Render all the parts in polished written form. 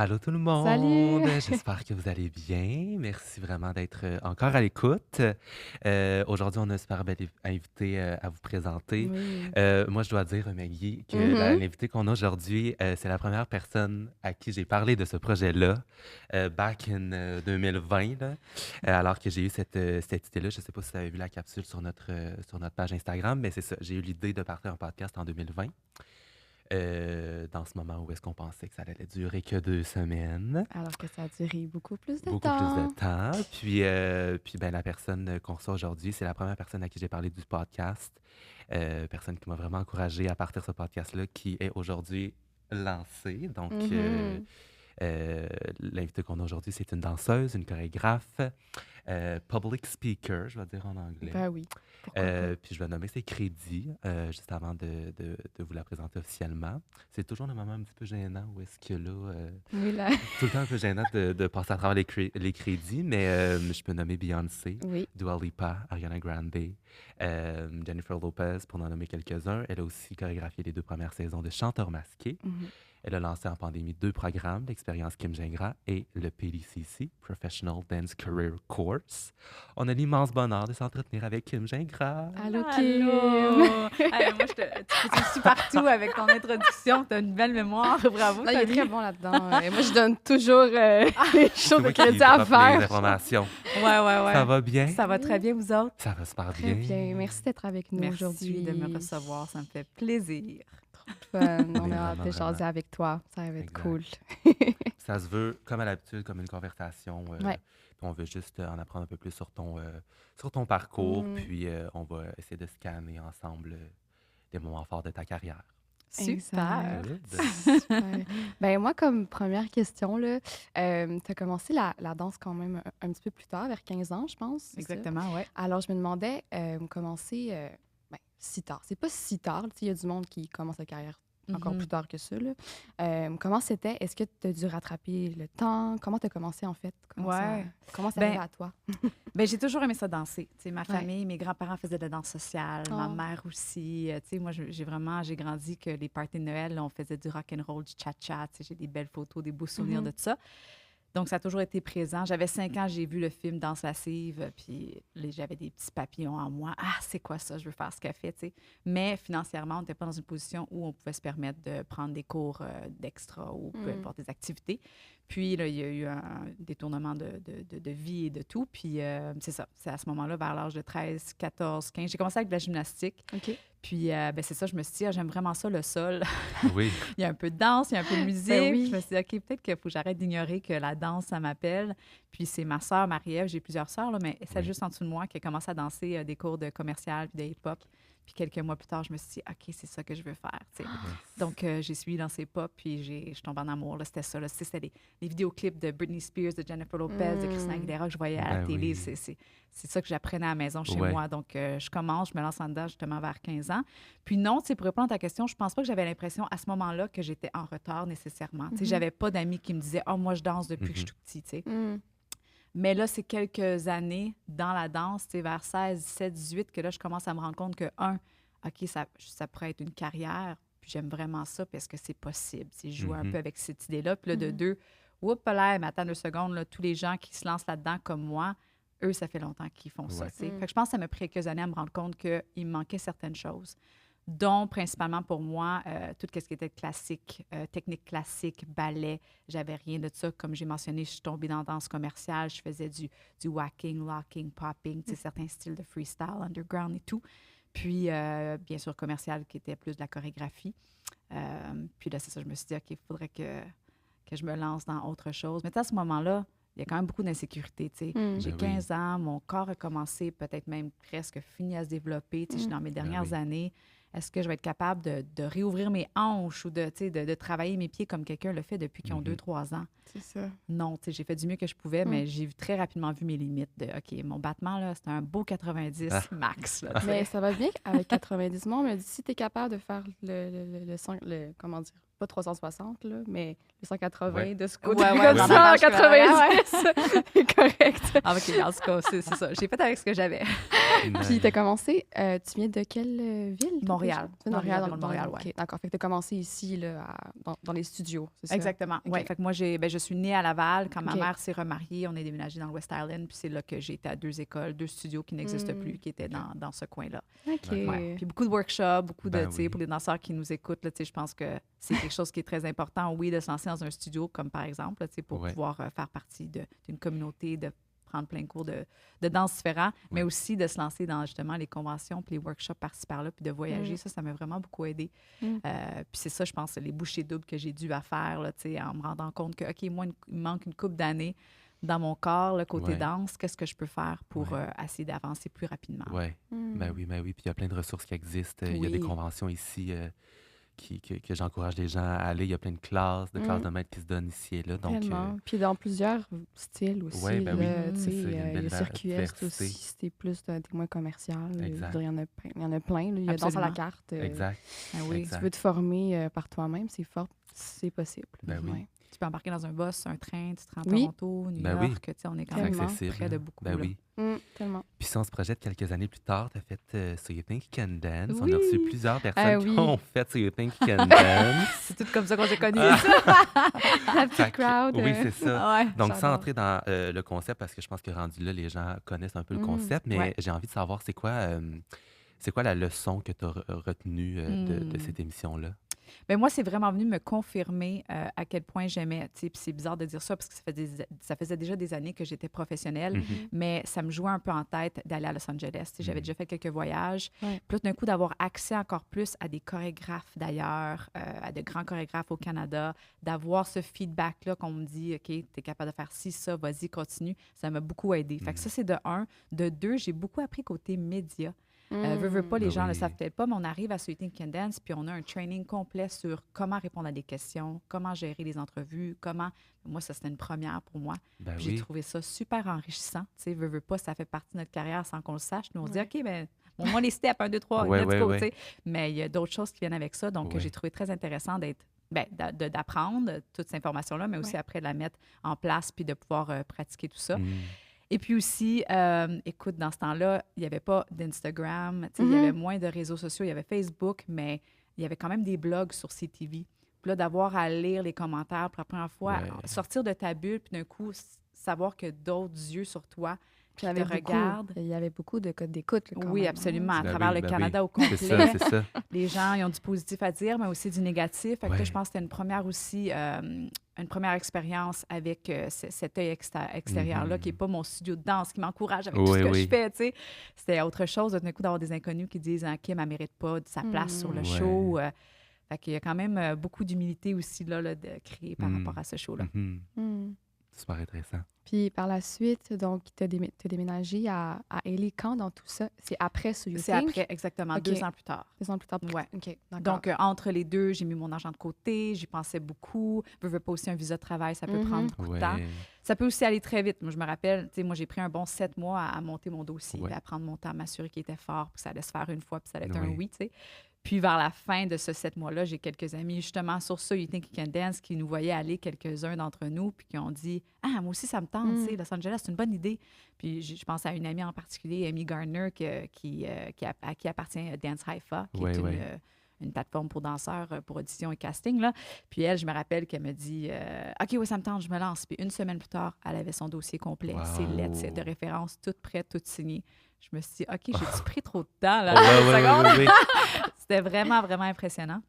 Allô tout le monde, Salut! j'espère que vous allez bien. Merci vraiment d'être encore à l'écoute. Aujourd'hui, on a un super bel invité à vous présenter. Oui. Moi, je dois dire, Maggie, que Mhm. l'invité qu'on a aujourd'hui, c'est la première personne à qui j'ai parlé de ce projet-là, back in 2020, là, alors que j'ai eu cette idée-là. Je ne sais pas si vous avez vu la capsule sur notre page Instagram, mais c'est ça. J'ai eu l'idée de partir un podcast en 2020. Dans ce moment où est-ce qu'on pensait que ça allait durer que 2 semaines, Alors que ça a duré beaucoup plus de beaucoup plus de temps. temps. Puis ben, la personne qu'on reçoit aujourd'hui, c'est la première personne à qui j'ai parlé du podcast. Personne qui m'a vraiment encouragé à partir de ce podcast-là, qui est aujourd'hui lancé. Donc, Mhm. euh, l'invité qu'on a aujourd'hui, c'est une danseuse, une chorégraphe, public speaker, je vais dire en anglais. Ben oui, pourquoi pas. Puis je vais nommer ses crédits juste avant de vous la présenter officiellement. C'est toujours le moment un petit peu gênant où est-ce que là, Oui, là. tout le temps un peu gênant de passer à travers les crédits, mais je peux nommer Beyoncé, Oui. Dua Lipa, Ariana Grande, Jennifer Lopez, pour en nommer quelques-uns. Elle a aussi chorégraphié les 2 premières saisons de Chanteur masqué. Mhm. Elle a lancé en pandémie 2 programmes, l'expérience Kim Gingras et le PDCC, Professional Dance Career Course. On a l'immense bonheur de s'entretenir avec Kim Gingras. Allô, Kim! Allô! Hey, moi, tu suis partout avec ton introduction. Tu as une belle mémoire. Bravo, Non, il est Tommy. très bon là-dedans. Et moi, je donne toujours les C'est choses de moi qui crédit à drop les faire. informations. Ouais, ouais, ouais. Ça va bien? Ça va très bien, vous autres? Ça va super Très bien. bien. Merci d'être avec nous Merci aujourd'hui. de me recevoir. Ça me fait plaisir. Fun. Oui, On a hâte vraiment, de jaser vraiment. avec toi. Ça va être Exact. cool. Ça se veut, comme à l'habitude, comme une conversation. Ouais. Puis on veut juste en apprendre un peu plus sur ton parcours. Mm. Puis on va essayer de scanner ensemble les moments forts de ta carrière. Super! Good. Super. Ben moi, comme première question, tu as commencé la danse quand même un petit peu plus tard, vers 15 ans, je pense. c'est ça? Exactement, ouais. Alors, je me demandais, commencer si tard. C'est pas si tard. Tu sais, il y a du monde qui commence sa carrière encore Mhm. plus tard que ça. Là. Comment c'était? Est-ce que tu as dû rattraper le temps? Comment tu as commencé, en fait? Ouais. Comment ça Ben, arrivé à toi? Ben, j'ai toujours aimé ça danser. Tu sais, ma Ouais. famille, mes grands-parents faisaient de la danse sociale, ma Oh. mère aussi. Tu sais, moi, j'ai grandi que les parties de Noël, là, on faisait du rock and roll, du cha-cha. Tu sais, j'ai des belles photos, des beaux souvenirs Mhm. de tout ça. Donc, ça a toujours été présent. J'avais 5 ans, j'ai vu le film Danse lascive, puis j'avais des petits papillons en moi. Ah, c'est quoi ça? Je veux faire ce qu'elle fait, tu sais. Mais financièrement, on n'était pas dans une position où on pouvait se permettre de prendre des cours d'extra ou peu Mm. importe des activités. Puis, là, il y a eu un détournement de vie et de tout. Puis, c'est ça. C'est à ce moment-là, vers l'âge de 13, 14, 15. J'ai commencé avec de la gymnastique. OK. Puis, ben, c'est ça, je me suis dit, ah, j'aime vraiment ça, le sol. Oui. Il y a un peu de danse, il y a un peu de musique. Ben oui. Puis je me suis dit, OK, peut-être qu'il faut que j'arrête d'ignorer que la danse, ça m'appelle. Puis c'est ma sœur, Marie-Ève, j'ai plusieurs sœurs, là, mais celle Oui. juste en dessous de moi qui a commencé à danser des cours de commercial puis de hip-hop. Puis quelques mois plus tard, je me suis dit, OK, c'est ça que je veux faire. tu sais. Donc, j'ai suivi dans ses pas, puis je suis tombée en amour. Là, c'était ça. Là. C'était les vidéoclips de Britney Spears, de Jennifer Lopez, de Christina Aguilera que je voyais à la Ben télé. oui. C'est ça que j'apprenais à la maison chez Ouais. moi. Donc, je commence, je me lance en dedans justement vers 15 ans. Puis non, tu sais, pour répondre à ta question, je pense pas que j'avais l'impression à ce moment-là que j'étais en retard nécessairement. Tu sais, j'avais pas d'amis qui me disaient « Oh, moi, je danse depuis que je suis tout petit. » tu sais. Mm. Mais là, c'est quelques années dans la danse, tu sais, vers 16, 17, 18, que là, je commence à me rendre compte que, OK, ça pourrait être une carrière, puis j'aime vraiment ça parce que c'est possible. Tu sais, je joue un peu avec cette idée-là. Puis là, de deux, oups là, mais attends 2 secondes, là, tous les gens qui se lancent là-dedans comme moi, eux, ça fait longtemps qu'ils font ça. Ouais. tu sais. Fait que je pense que ça m'a pris quelques années à me rendre compte qu'il me manquait certaines choses, dont principalement pour moi, tout ce qui était classique, technique classique, ballet. J'avais rien de ça. Comme j'ai mentionné, je suis tombée dans la danse commerciale. Je faisais du whacking, locking, popping, tu sais, certains styles de freestyle, underground et tout. Puis, bien sûr, commercial, qui était plus de la chorégraphie. Puis là, c'est ça, je me suis dit, OK, il faudrait que je me lance dans autre chose. Mais à ce moment-là, il y a quand même beaucoup d'insécurité. tu sais. Mm. J'ai Ben oui. 15 ans, mon corps a commencé, peut-être même presque fini à se développer. Tu sais, je suis dans mes dernières oui. années. Est-ce que je vais être capable de réouvrir mes hanches ou tu sais, de travailler mes pieds comme quelqu'un le fait depuis qu'ils ont 2-3 ans? C'est ça. Non, tu sais, j'ai fait du mieux que je pouvais, mais j'ai très rapidement vu mes limites de OK, mon battement, là, c'était un beau 90 max. Là, tu sais. Mais ça va bien avec 90 mois. On me dit si tu es capable de faire comment dire, pas 360, là, mais le 180 Ouais. de ce côté, Ouais, comme dans ça, la en 90. C'est correct. Ah, OK, en tout cas, c'est ça. J'ai fait avec ce que j'avais. Puis, tu as commencé, tu viens de quelle ville? toi, Montréal. déjà? Tu viens de Montréal, Dans le Montréal, OK, ouais. d'accord. Fait que tu as commencé ici, là, dans les studios, c'est ça? Exactement. OK. Ouais. Fait que moi, je suis née à Laval. Quand ma OK. mère s'est remariée, on est déménagé dans le West Island. Puis c'est là que j'ai été à 2 écoles, 2 studios qui n'existent plus, qui étaient dans ce coin-là. OK. Ouais. Puis beaucoup de workshops, beaucoup de, Ben tu sais, oui. pour les danseurs qui nous écoutent, là, tu sais, je pense que c'est quelque chose qui est très important, oui, de se lancer dans un studio, comme par exemple, là, tu sais, pour Ouais. pouvoir faire partie d'une communauté, de prendre plein de cours de danse différents, mais Ouais. aussi de se lancer dans justement les conventions, puis les workshops par-ci par-là, puis de voyager. Ça m'a vraiment beaucoup aidé. Mm. Puis c'est ça, je pense, les bouchées doubles que j'ai dû à faire, là, tu sais, en me rendant compte que, OK, moi, il me manque une couple d'années dans mon corps, le côté Ouais. danse, qu'est-ce que je peux faire pour Ouais. essayer d'avancer plus rapidement? Ouais. Mm. Ben oui. Puis il y a plein de ressources qui existent. Il y a des Oui. conventions ici que j'encourage les gens à aller. Il y a plein de classes de maîtres qui se donnent ici et là. Donc, Tellement. Puis dans plusieurs styles aussi. Ouais, ben oui, là, tu c'est sais, ça, il y a une il y belle a Circuit Est diversité. aussi, c'était plus des moins commercial. Je veux Exact. dire, il y en a plein. Là. Il y a Danse à la Absolument. carte. exact. Ah oui. Exact. Tu veux te former par toi-même, c'est fort, c'est possible. Ben oui. Ouais. Tu peux embarquer dans un bus, un train, tu te rends à Oui. Toronto, New Ben oui. York, tu sais, on est quand C'est même Tellement. accessible. près de beaucoup. Ben là. oui. Tellement. Puis si on se projette quelques années plus tard, tu as fait So You Think You Can Dance. On Oui. a reçu plusieurs personnes qui oui. ont fait So You Think You Can Dance. C'est tout comme ça qu'on s'est connus. La Fait petite que- crowd. Oui, c'est ça. Ouais. Donc, sans J'adore. entrer dans le concept, parce que je pense que rendu là, les gens connaissent un peu le concept, mais Ouais. j'ai envie de savoir, c'est quoi la leçon que tu as retenue de cette émission-là? Ben moi, c'est vraiment venu me confirmer à quel point j'aimais. Tu sais, puis c'est bizarre de dire ça parce que ça faisait déjà des années que j'étais professionnelle, mais ça me jouait un peu en tête d'aller à Los Angeles. Tu sais, j'avais déjà fait quelques voyages. Ouais. Puis là, d'un coup, d'avoir accès encore plus à des chorégraphes d'ailleurs, à de grands chorégraphes au Canada, d'avoir ce feedback-là qu'on me dit, OK, tu es capable de faire ci, ça, vas-y, continue, ça m'a beaucoup aidé. Fait que ça, c'est de un. De deux, j'ai beaucoup appris côté média. Veux pas, les Ben gens ne le oui. savent peut-être pas, mais on arrive à So You Think You Can Dance, puis on a un training complet sur comment répondre à des questions, comment gérer les entrevues, comment... Moi, ça, c'était une première pour moi. Ben Puis J'ai oui. trouvé ça super enrichissant. Tu sais, veux pas, ça fait partie de notre carrière sans qu'on le sache. Nous, on se dit, Ouais. OK, ben bon, moi, les steps, 1, 2, 3, Ouais, let's ouais, go, ouais. tu sais. Mais il y a d'autres choses qui viennent avec ça. Donc, Ouais. j'ai trouvé très intéressant d'apprendre toute cette information-là, mais aussi Ouais. après de la mettre en place puis de pouvoir pratiquer tout ça. Mm. Et puis aussi, écoute, dans ce temps-là, il n'y avait pas d'Instagram, tu sais, il y avait moins de réseaux sociaux, il y avait Facebook, mais il y avait quand même des blogs sur CTV. Puis là, d'avoir à lire les commentaires pour la première fois, Ouais. sortir de ta bulle, puis d'un coup, savoir que d'autres yeux sur toi Puis il y te avait beaucoup- regardent. Il y avait beaucoup de codes d'écoute. là, quand Oui, même, hein. absolument. À Ben travers oui, le ben Canada oui. au complet. C'est ça, c'est ça. Les gens, ils ont du positif à dire, mais aussi du négatif. Fait que là, Ouais. je pense que c'était une première aussi, une première expérience avec cet œil extérieur-là, qui n'est pas mon studio de danse, qui m'encourage avec tout Oui, ce que oui. je fais, tu sais. C'était autre chose, d'un coup, d'avoir des inconnus qui disent « Kim, elle ne mérite pas de sa place sur le Ouais. show. Fait qu'il y a quand même beaucoup d'humilité aussi là, de créer par Mm. rapport à ce show-là. Mhm. Mm. Super intéressant. Puis par la suite, donc, tu as déménagé à LA quand dans tout ça? C'est après So You C'est Think? après, exactement, OK. 2 ans plus tard. 2 ans plus tard. Ouais. OK, d'accord. Donc, entre les deux, j'ai mis mon argent de côté, j'y pensais beaucoup. Veux pas aussi un visa de travail, ça peut prendre beaucoup de temps. Ouais. Ça peut aussi aller très vite. Moi, je me rappelle, tu sais, moi, j'ai pris un bon 7 mois à monter mon dossier, Ouais. à prendre mon temps, à m'assurer qu'il était fort, puis que ça allait se faire une fois, puis ça allait être un Ouais. oui, tu sais. Puis vers la fin de ce 7 mois-là, j'ai quelques amis, justement, sur ça, You Think You Can Dance, qui nous voyaient aller, quelques-uns d'entre nous, puis qui ont dit « Ah, moi aussi, ça me tente, tu sais, Los Angeles, c'est une bonne idée. » Puis je pense à une amie en particulier, Amy Gardner, à qui appartient Dance Haifa, qui est Ouais. une plateforme pour danseurs, pour audition et casting. Là. Puis elle, je me rappelle qu'elle me dit OK, oui, ça me tente, je me lance. Puis une semaine plus tard, elle avait son dossier complet, Wow. ses lettres, ses de référence, toutes prêtes, toutes signées. Je me suis dit OK, j'ai-tu pris trop de temps là, Ouais, une ouais, seconde? ouais, ouais, ouais. C'était vraiment, vraiment impressionnant.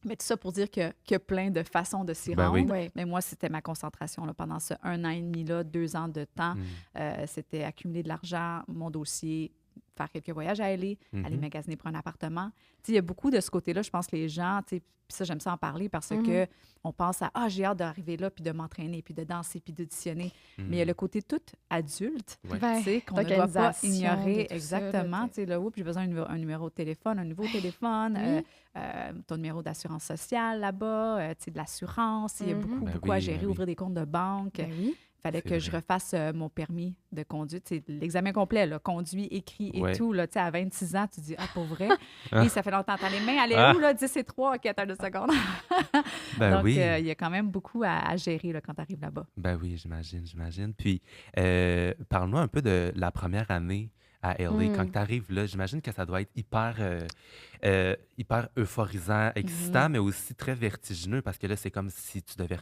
Mais tout ça pour dire qu'il y a plein de façons de s'y Ben oui. rendre. Ouais. Mais moi, c'était ma concentration là, pendant ce 1 an et demi-là, 2 ans de temps. Mm. C'était accumuler de l'argent, mon dossier, faire quelques voyages à aller, aller magasiner pour un appartement. Tu sais, il y a beaucoup de ce côté-là, je pense, les gens, tu sais, puis ça, j'aime ça en parler parce que on pense à « Ah, j'ai hâte d'arriver là, puis de m'entraîner, puis de danser, puis d'auditionner. Mais il y a le côté tout adulte, Ouais. Ben, tu sais, qu'on ne doit pas d'organisation, ignorer. de tout ça, exactement. là, Tu sais, là, oups, j'ai besoin d'un numéro de téléphone, un nouveau téléphone, ton numéro d'assurance sociale là-bas, tu sais, de l'assurance. Il y a beaucoup, Ben beaucoup à oui, gérer, ben oui. ouvrir des comptes de banque. Ben oui. fallait C'est que je vrai. refasse mon permis de conduite. C'est l'examen complet, là, conduit, écrit et Ouais. tout. Là, tu sais, à 26 ans, tu dis, ah, pour vrai? Ah. Et ça fait longtemps. T'as les mains, allez Ah. où, là? 10 et 3, OK, attends 2 secondes. Ben Donc, oui. il y a quand même beaucoup à gérer là, quand tu arrives là-bas. Ben oui, j'imagine. Puis, parle-nous un peu de la première année à LA. Quand Mm. tu arrives là, j'imagine que ça doit être hyper euphorisant, Mhm. excitant, mais aussi très vertigineux parce que là, c'est comme si tu devais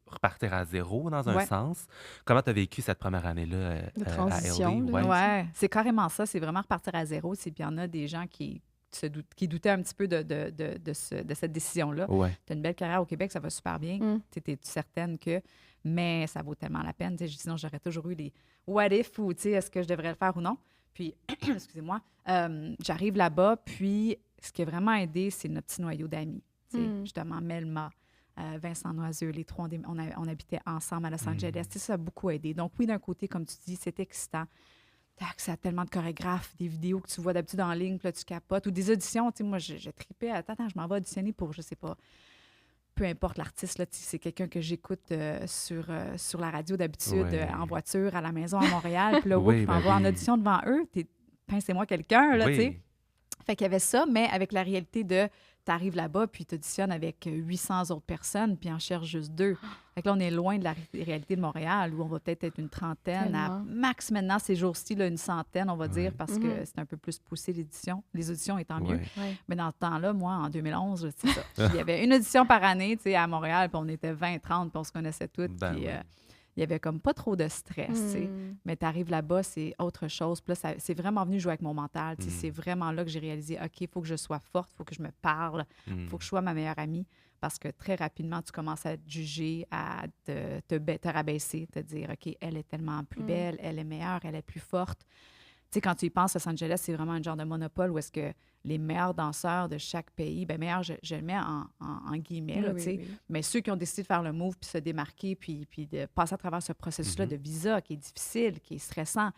repartir à zéro dans un Ouais. sens. Comment tu as vécu cette première année-là De à transition, LA? là. Ouais. Ouais, c'est carrément ça. C'est vraiment repartir à zéro. Puis il y en a des gens qui doutaient un petit peu de cette décision-là. Ouais. Tu as une belle carrière au Québec, ça va super bien. Mm. Tu es certaine que. Mais ça vaut tellement la peine. Tu sais, sinon, j'aurais toujours eu des what if ou tu sais, est-ce que je devrais le faire ou non. Puis, excusez-moi, j'arrive là-bas. Puis, ce qui a vraiment aidé, c'est notre petit noyau d'amis. Tu sais, justement, Melma, Vincent Noiseux, les trois, on habitait ensemble à Los Angeles. Tu sais, ça a beaucoup aidé. Donc, oui, d'un côté, comme tu dis, c'est excitant. Tu as accès à tellement de chorégraphes, des vidéos que tu vois d'habitude en ligne, puis là, tu capotes. Ou des auditions. Tu sais, moi, je tripais. Attends, je m'en vais auditionner pour, je sais pas, peu importe l'artiste, là, tu sais, c'est quelqu'un que j'écoute sur la radio d'habitude, Ouais. en voiture, à la maison à Montréal. Puis là, Oui, je m'en ben vais en oui. audition devant eux. Pincez-moi quelqu'un, là, tu sais. Oui. Fait qu'il y avait ça, mais avec la réalité de t'arrives là-bas, puis t'auditionnes avec 800 autres personnes, puis en cherches juste 2. Fait que là, on est loin de la réalité de Montréal, où on va peut-être être une trentaine, à Tellement. max maintenant, ces jours-ci, là, une centaine, on va dire, Ouais. parce que c'est un peu plus poussé les auditions étant mieux. Ouais. Ouais. Mais dans ce temps-là, moi, en 2011, c'est ça. Il y avait une audition par année, tu sais, à Montréal, puis on était 20, 30, puis on se connaissait toutes, Ben puis oui. il y avait comme pas trop de stress, tu sais. Mm. Mais tu arrives là-bas, c'est autre chose. Puis là, c'est vraiment venu jouer avec mon mental. Tu sais. Mm. C'est vraiment là que j'ai réalisé, OK, il faut que je sois forte, il faut que je me parle, il faut que je sois ma meilleure amie. Parce que très rapidement, tu commences à te juger, à te rabaisser, te dire, OK, elle est tellement plus belle, elle est meilleure, elle est plus forte. Tu sais, quand tu y penses, Los Angeles, c'est vraiment un genre de monopole où est-ce que les meilleurs danseurs de chaque pays, bien, meilleurs, je le mets en guillemets, là, Oui, tu sais, oui. mais ceux qui ont décidé de faire le move puis se démarquer puis de passer à travers ce processus-là de visa qui est difficile, qui est stressant,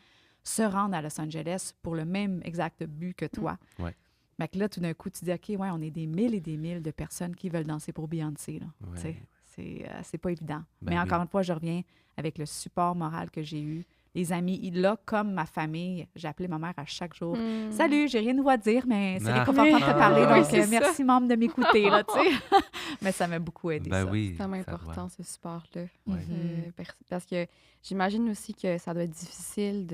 se rendre à Los Angeles pour le même exact but que toi. Ouais. Mais que là, tout d'un coup, tu dis, OK, ouais, on est des mille et des mille de personnes qui veulent danser pour Beyoncé, là. Ouais. Tu sais, c'est pas évident. Ben mais oui. encore une fois, je reviens avec le support moral que j'ai eu. Les amis, là, comme ma famille, j'ai appelé ma mère à chaque jour. Mm. Salut, j'ai rien de nouveau à dire, mais c'est Ah. réconfortant de te Oui. parler. Ah. Donc, Oui, c'est ça. merci, membre, de m'écouter, là, tu sais. Mais ça m'a beaucoup aidé, Ben ça. oui. C'est tellement ça important, doit. ce support-là. Ouais. Parce que j'imagine aussi que ça doit être difficile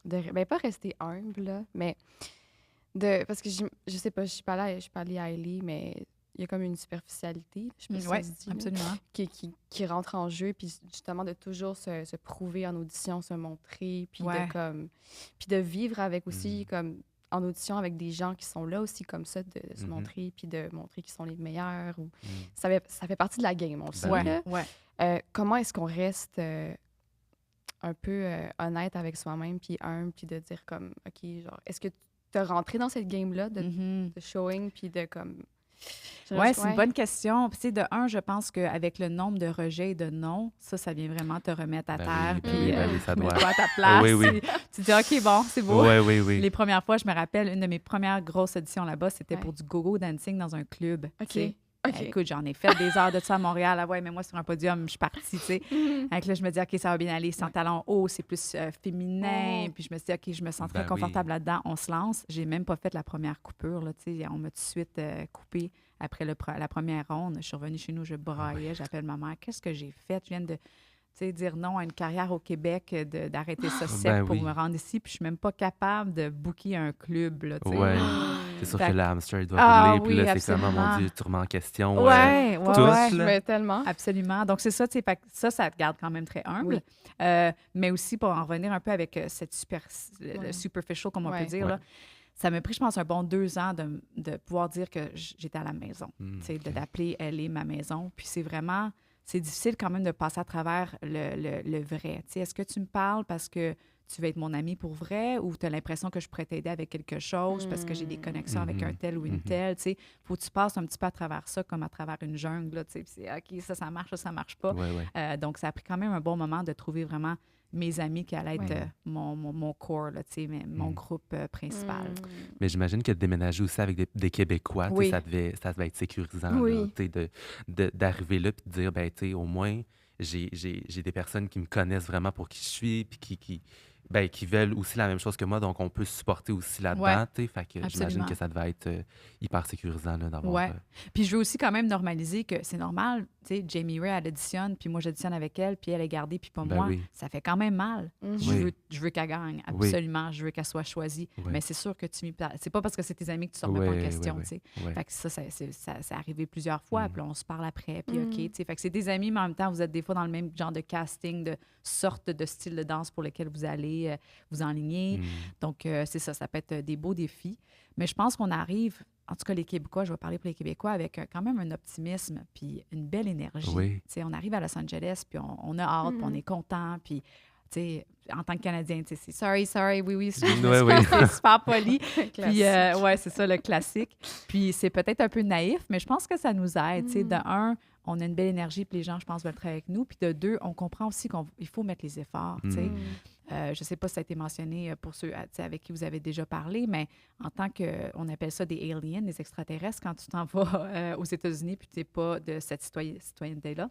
ben pas rester humble, là, mais parce que je sais pas, je suis pas allée à Hailey, mais il y a comme une superficialité, je sais pas si Oui, ça se dit, là, absolument. qui rentre en jeu, puis justement de toujours se prouver en audition, se montrer, puis Ouais. puis de vivre avec aussi, Mm. comme en audition avec des gens qui sont là aussi comme ça, de se Mhm. montrer, puis de montrer qu'ils sont les meilleurs. Ou... Mm. Ça fait partie de la game, on le sait. Ben là. Ouais. Comment est-ce qu'on reste un peu honnête avec soi-même, puis humble, puis de dire comme, OK, genre, est-ce que tu as rentré dans cette game-là de showing, puis de comme... Oui, c'est une bonne question. Puis, tu sais, de un, je pense qu'avec le nombre de rejets et de non, ça vient vraiment te remettre à Ben terre. oui, ben puis, oui, ben oui, ça doit. mets-toi à ta place. Oui, oui. Tu dis, OK, bon, c'est beau. Oui, oui, oui. Les premières fois, je me rappelle, une de mes premières grosses auditions là-bas, c'était Ouais. pour du go-go dancing dans un club. OK. tu sais. OK. Écoute, j'en ai fait des heures de ça à Montréal. Ah ouais, mais moi, sur un podium, je suis partie, tu sais. Avec là, je me dis, OK, ça va bien aller. Sans talons hauts, c'est plus féminin. Puis je me suis dit, OK, je me sens très Ben confortable là-dedans. On se lance. J'ai même pas fait la première coupure, là, tu sais. On m'a tout de suite coupé après la première ronde. Je suis revenue chez nous, je braillais. J'appelle ma mère. Qu'est-ce que j'ai fait? Je viens de dire non à une carrière au Québec, d'arrêter ça sec Ben pour oui. me rendre ici. Puis je suis même pas capable de booker un club, là, tu sais. Ouais. C'est sûr Fait que que- le hamster il doit Ah rouler, puis oui, là, c'est comme, oh mon absolument. Dieu, tu remets en question. Ouais, ouais, tous, ouais. là. Mais tellement. Absolument. Donc, c'est ça, tu sais, fait que ça te garde quand même très humble. Oui. Mais aussi, pour en revenir un peu avec cette le superficial, comme on Ouais. peut dire, Ouais. là, ça m'a pris, je pense, un bon 2 ans de pouvoir dire que j'étais à la maison. Mm, Tu sais, ok. d'appeler elle est ma maison. Puis c'est difficile quand même de passer à travers le vrai. Tu sais, est-ce que tu me parles parce que tu veux être mon ami pour vrai ou tu as l'impression que je pourrais t'aider avec quelque chose parce que j'ai des connexions avec un tel ou une telle, tu sais. Faut que tu passes un petit peu à travers ça comme à travers une jungle, là, tu sais. Puis c'est OK, ça marche, ça marche pas. Ouais, ouais. Donc, ça a pris quand même un bon moment de trouver vraiment mes amis qui allaient être Ouais. mon core, là, tu sais, mon Mm. groupe principal. Mais j'imagine que de déménager aussi avec des Québécois, tu sais, Oui. ça devait être sécurisant, Oui. là, tu sais, d'arriver là puis de dire, ben, tu sais, au moins, j'ai des personnes qui me connaissent vraiment pour qui je suis, puis qui veulent aussi la même chose que moi, donc on peut se supporter aussi là-dedans, Ouais, tu sais. Fait que j'imagine absolument. que ça devait être hyper sécurisant là, d'avoir... Ouais. Puis je veux aussi quand même normaliser que c'est normal, tu sais, Jamie Ray, elle auditionne, puis moi, j'auditionne avec elle, puis elle est gardée, puis pas Ben moi. oui, Ça fait quand même mal. Mhm. Oui. Je veux qu'elle gagne, oui, absolument. Je veux qu'elle soit choisie. oui, Mais c'est sûr que c'est pas parce que c'est tes amis que tu ne remets pas en oui, question, oui, tu sais. oui. Fait que c'est arrivé plusieurs fois, Mm. puis là, on se parle après, puis OK, Mm. tu sais. Fait que c'est des amis, mais en même temps, vous êtes des fois dans le même genre de casting, de sorte de style de danse pour lequel vous allez vous enligner. Mm. Donc, c'est ça peut être des beaux défis. Mais je pense qu'on arrive, en tout cas les Québécois, je vais parler pour les Québécois, avec quand même un optimisme puis une belle énergie. Oui. Tu sais, on arrive à Los Angeles, puis on a hâte, puis on Mhm. est content, puis tu sais, en tant que Canadien, tu sais, c'est sorry, oui, Ouais, oui. c'est super poli. Puis, Classique. ouais, c'est ça, le classique. Puis, c'est peut-être un peu naïf, mais je pense que ça nous aide. Tu sais, de Mm. un, on a une belle énergie, puis les gens, je pense, veulent travailler avec nous. Puis, de deux, on comprend aussi qu'il faut mettre les efforts. Tu sais. Mm. Je ne sais pas si ça a été mentionné pour ceux tu sais, avec qui vous avez déjà parlé, mais en tant que, on appelle ça des aliens, des extraterrestres, quand tu t'en vas aux États-Unis, puis tu n'es pas de cette citoyenneté-là.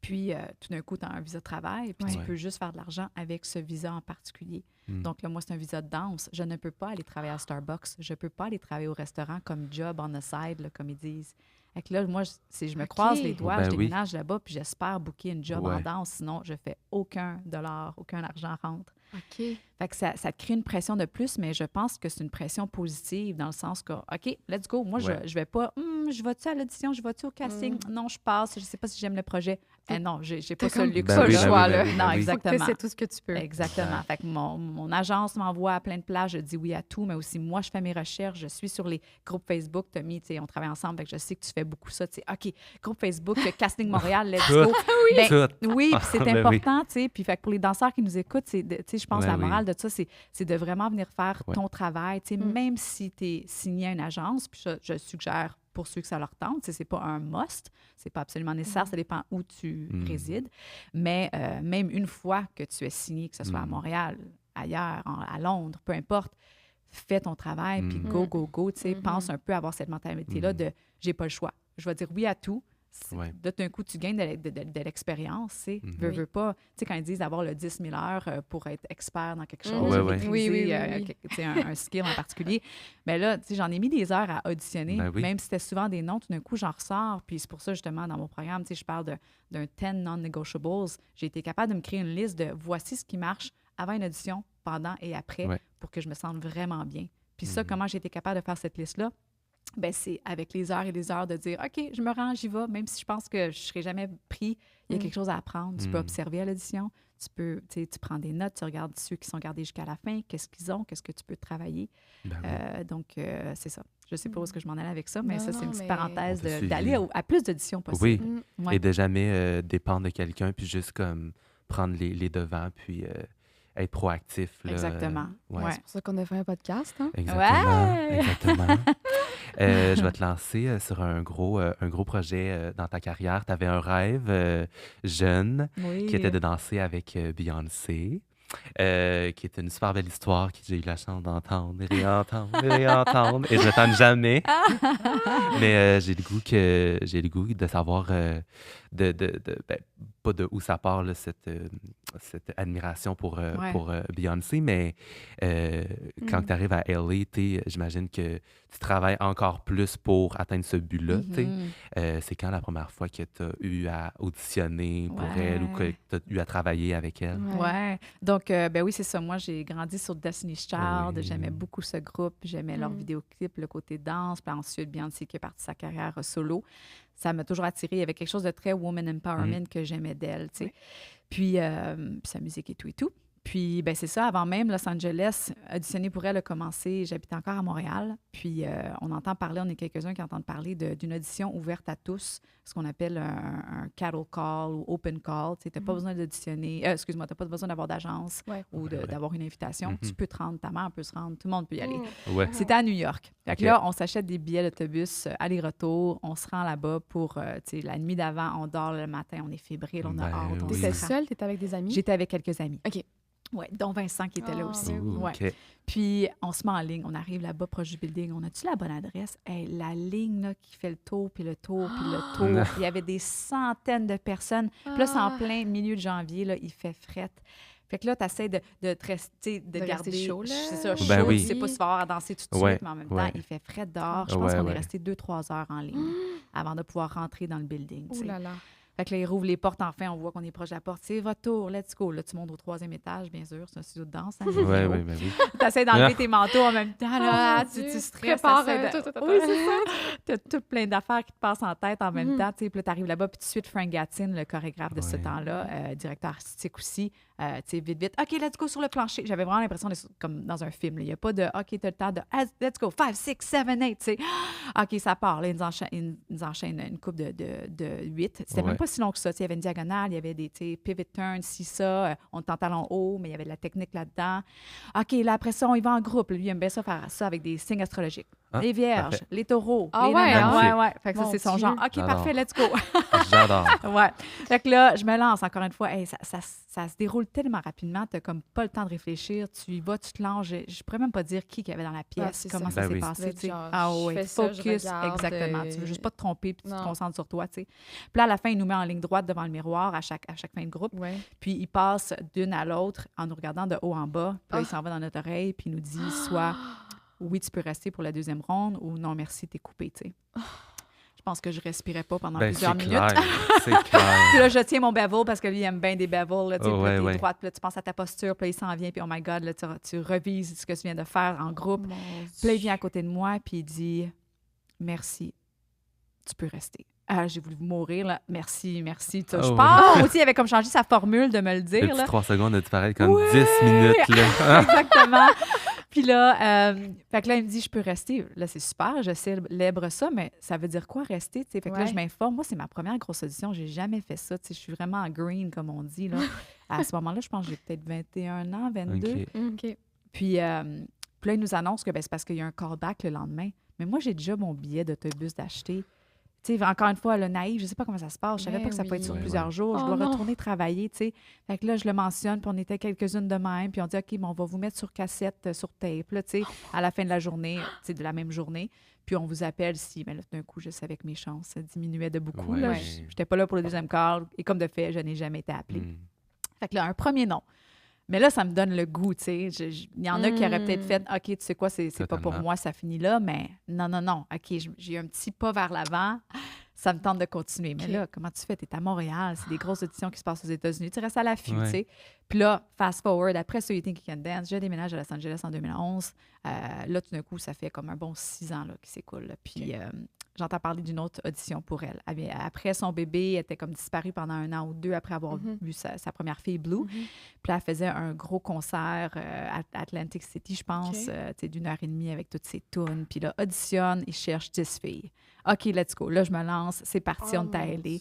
Puis, tout d'un coup, tu as un visa de travail, puis tu Ouais. peux juste faire de l'argent avec ce visa en particulier. Mm. Donc, là, moi, c'est un visa de danse. Je ne peux pas aller travailler à Starbucks. Je ne peux pas aller travailler au restaurant comme job on the side, là, comme ils disent. Fait que là, moi, je me OK. croise les doigts, Ben je oui. déménage là-bas, puis j'espère booker une job en Ouais. danse. Sinon, je fais aucun dollar, aucun argent rentre. OK. Fait que ça te crée une pression de plus, mais je pense que c'est une pression positive dans le sens que, OK, let's go. Moi, Ouais. je vais pas, je vais-tu à l'audition, je vais-tu au casting? Non, je passe, je sais pas si j'aime le projet. Non, j'ai pas T'as ce comme luxe. Ben pas oui, le ben choix, oui, ben là. oui, ben Non, oui. Faut que exactement. t'essaies tout ce que tu peux. Exactement. Exact. Fait que mon agence m'envoie à plein de places, je dis oui à tout, mais aussi moi, je fais mes recherches, je suis sur les groupes Facebook. Tommy, tu sais, on travaille ensemble, fait que je sais que tu fais beaucoup ça. Tu sais, OK, groupe Facebook, Casting Montréal, let's go. Ben, Tout. oui, puis c'est Ben oui. important, tu sais. Puis fait que pour les danseurs qui nous écoutent, tu sais, je pense Ouais, la oui. morale de ça, c'est de vraiment venir faire Ouais. ton travail, tu sais, Mm. même si tu es signé à une agence, puis ça, je suggère pour ceux que ça leur tente, tu sais, c'est pas un must, c'est pas absolument nécessaire, ça dépend où tu Mm. résides, mais même une fois que tu es signé, que ce soit à Mm. Montréal, ailleurs, à Londres, peu importe, fais ton travail, puis Mm. go, go, go, tu sais, Mhm. pense un peu à avoir cette mentalité-là Mm. de j'ai pas le choix. Je vais dire oui à tout. Ouais. De d'un coup, tu gagnes de l'expérience, tu sais. Mhm. Veux pas. Tu sais, quand ils disent d'avoir le 10 000 heures pour être expert dans quelque Mhm. chose, Ouais, ouais. maîtriser Oui, oui, oui, oui. tu sais, un skill en particulier. Mais là, tu sais, j'en ai mis des heures à auditionner, Ben oui. même si c'était souvent des noms, tout d'un coup, j'en ressors. Puis c'est pour ça, justement, dans mon programme, tu sais, je parle d'un 10 non-negotiables. J'ai été capable de me créer une liste de voici ce qui marche avant une audition, pendant et après, Ouais. pour que je me sente vraiment bien. Puis ça, Mhm. comment j'ai été capable de faire cette liste-là? Ben, c'est avec les heures et les heures de dire OK, je me rends, j'y vais, même si je pense que je ne serai jamais pris, il y a Mm. quelque chose à apprendre. Tu peux Mm. observer à l'audition, tu prends des notes, tu regardes ceux qui sont gardés jusqu'à la fin, qu'est-ce qu'ils ont, qu'est-ce que tu peux travailler. Ben oui. Donc, c'est ça. Je ne sais pas où est-ce que je m'en allais avec ça, mais Non, ça, c'est une non, petite mais- parenthèse On t'a suivi. d'aller à plus d'auditions possible. Oui. Mm. Ouais. Et de jamais dépendre de quelqu'un, puis juste comme prendre les devants, puis être proactif. Là, Exactement. ouais. Ouais. C'est pour ça qu'on a fait un podcast, hein? Exactement. Ouais! Exactement. Je vais te lancer sur un gros projet dans ta carrière. Tu avais un rêve jeune Oui. qui était de danser avec Beyoncé, qui était une super belle histoire que j'ai eu la chance d'entendre et réentendre et réentendre. Et je ne m'attends jamais. Mais j'ai le goût de savoir ben, pas de où ça part là, cette admiration pour Beyoncé, mais quand tu arrives à LA, j'imagine que tu travailles encore plus pour atteindre ce but-là. Tu sais. Mhm. C'est quand la première fois que tu as eu à auditionner pour Ouais. elle ou que tu as eu à travailler avec elle? Ouais. Donc, ben oui, c'est ça. Moi, j'ai grandi sur Destiny's Child. Oui. J'aimais beaucoup ce groupe. J'aimais leurs Mm. vidéoclips, le côté danse. Puis ensuite, Beyoncé qui est partie sa carrière solo. Ça m'a toujours attirée. Il y avait quelque chose de très woman empowerment que j'aimais d'elle, tu sais. Oui. Puis, sa musique et tout et tout. Puis, ben c'est ça, avant même Los Angeles, auditionner pour elle a commencé. J'habitais encore à Montréal. Puis, on entend parler, on est quelques-uns qui entendent parler d'une audition ouverte à tous, ce qu'on appelle un cattle call ou open call. Tu n'as pas besoin d'auditionner. Excuse-moi, tu n'as pas besoin d'avoir d'agence Ouais. ou Ouais, ouais. d'avoir une invitation. Mhm. Tu peux te rendre, ta mère peut se rendre, tout le monde peut y aller. Mm. Ouais. C'était à New York. Fait que OK. là, on s'achète des billets d'autobus aller-retour. On se rend là-bas pour, tu sais, la nuit d'avant, on dort le matin, on est fébrile, on a Ben hâte, on oui. T'étais se rend. seule? T'étais avec des amis? J'étais avec quelques amis. OK. Oui, dont Vincent qui était là Ah, aussi. ben oui. Ouais. OK. Puis, on se met en ligne. On arrive là-bas, proche du building. On a-tu la bonne adresse? Hey, la ligne là, qui fait le tour, puis le tour, puis le tour. Il y avait des centaines de personnes. Puis là, c'est en plein milieu de janvier. Là, il fait fret. Fait que là, tu essaies de te rester, de rester garder chaud, là. c'est ça, Ben chaud. oui. Tu sais pas si tu vas avoir à danser tout de suite, Ouais, mais en même ouais. temps, il fait fret dehors. Je pense Ouais, qu'on est ouais. resté 2-3 heures en ligne avant de pouvoir rentrer dans le building. tu Oh sais. là là. Fait que là, ils rouvrent les portes, enfin, on voit qu'on est proche de la porte. C'est votre tour, let's go. Là, tu montes au 3e étage, bien sûr. C'est un studio de danse. Hein, Oui, oui, ben oui. Tu essaies d'enlever tes manteaux en même temps. Là, Oh, mon tu Dieu. stresses. Prépare, t'essaies tout. Oui, c'est ça. Tu as tout plein d'affaires qui te passent en tête en même Mhm. temps. tu sais. Puis là, tu arrives là-bas, puis tout de suite, Frank Gattin, le chorégraphe de ce Ouais. temps-là, directeur artistique aussi, tu sais, vite. OK, let's go sur le plancher. J'avais vraiment l'impression d'être comme dans un film. là. Il n'y a pas de OK, t'as le temps de let's go, 5, 6, 7, 8. Tu sais. OK, ça part. Là, ils nous enchaînent une coupe de 8. C'était Ouais. même pas si long que ça. Tu sais, il y avait une diagonale, il y avait des tu sais, pivot turns, si ça. On est en talon haut, mais il y avait de la technique là-dedans. OK, là, après ça, on y va en groupe. Lui, il aime bien ça faire ça avec des signes astrologiques. Ah, Les vierges, parfait. les taureaux. Ah les ouais, nanas. hein? Ouais. Fait que ça, Mon c'est son Dieu. genre. OK, J'adore. parfait, let's go. J'adore. Ouais. Fait que là, je me lance encore une fois. Hey, ça se déroule tellement rapidement. Tu n'as comme pas le temps de réfléchir. Tu y vas, tu te lances. Je pourrais même pas dire qui qu'il y avait dans la pièce, c'est comment ça. ça Ben s'est oui. passé. Tu tu sais. genre, Ah je oui, fais ça, je focus. regarde, Exactement. Tu veux juste pas te tromper puis tu te non. concentres sur toi. Tu sais. Puis là, à la fin, il nous met en ligne droite devant le miroir à chaque fin de groupe. Ouais. Puis il passe d'une à l'autre en nous regardant de haut en bas. Puis là, il Ah. s'en va dans notre oreille puis il nous dit soit oui, tu peux rester pour la deuxième ronde ou non, merci, t'es coupé. Tu sais. Je pense que je respirais pas pendant Ben, plusieurs c'est minutes. clair. C'est clair. Puis là, je tiens mon bevel parce que lui, il aime bien des bevels. Là, tu sais, Oh, puis là, ouais, t'es ouais. droite, puis là, tu penses à ta posture, puis là, il s'en vient, puis oh my God, là, tu revises ce que tu viens de faire en groupe. Mon Puis là, il Dieu. vient à côté de moi, puis il dit merci, tu peux rester. Ah, j'ai voulu mourir, là. Merci. Tu sais, je Oh, pense aussi, il avait comme changé sa formule de me le Le dire. petit Là. 3 secondes a dû paraître comme Ouais. 10 minutes. Là. Exactement. Puis là, fait que là, il me dit, je peux rester. Là, c'est super, je célèbre ça, mais ça veut dire quoi rester? Tu sais? Fait que là, Ouais. je m'informe. Moi, c'est ma première grosse audition. J'ai jamais fait ça. Tu sais, je suis vraiment en green, comme on dit. Là. À ce moment-là, je pense que j'ai peut-être 21 ans, 22. OK. OK. Puis là, il nous annonce que c'est parce qu'il y a un callback le lendemain. Mais moi, j'ai déjà mon billet d'autobus d'acheter. Tu sais, encore une fois, le naïf, je sais pas comment ça se passe. Je savais Ben pas que ça pouvait être sur oui. plusieurs jours. Je Oh dois non. retourner travailler, tu sais. Fait que là, je le mentionne, puis on était quelques-unes de même, puis on dit, OK, bon, on va vous mettre sur cassette, sur tape, là, tu sais, à la fin de la journée, tu sais, de la même journée. Puis on vous appelle si, mais là, d'un coup, je savais que mes chances diminuaient de beaucoup. Là. Ouais. J'étais pas là pour le deuxième call, et comme de fait, je n'ai jamais été appelée. Mm. Fait que là, un premier nom. Mais là, ça me donne le goût, tu sais. Il y en a qui auraient peut-être fait, OK, tu sais quoi, c'est pas pour Totalement. moi, ça finit là, mais non. OK, j'ai eu un petit pas vers l'avant. Ça me tente de continuer. Mais OK. là, comment tu fais? Tu es à Montréal, c'est des grosses auditions qui se passent aux États-Unis. Tu restes à l'affût, Ouais. tu sais. Puis là, fast forward, après So You Think You Can Dance, je déménage à Los Angeles en 2011. Là, tout d'un coup, ça fait comme un bon 6 ans là, qui s'écoule. là. Puis j'entends parler d'une autre audition pour elle. Après, son bébé était comme disparu pendant 1 an ou 2 après avoir vu sa première fille, Blue. Mhm. Puis là, elle faisait un gros concert à Atlantic City, je pense, OK. tu sais, d'1 heure et demie avec toutes ses tunes. Puis là, auditionne, il cherche 10 filles. OK, let's go. Là, je me lance. C'est parti, Oh, on est à mon LA. Dieu.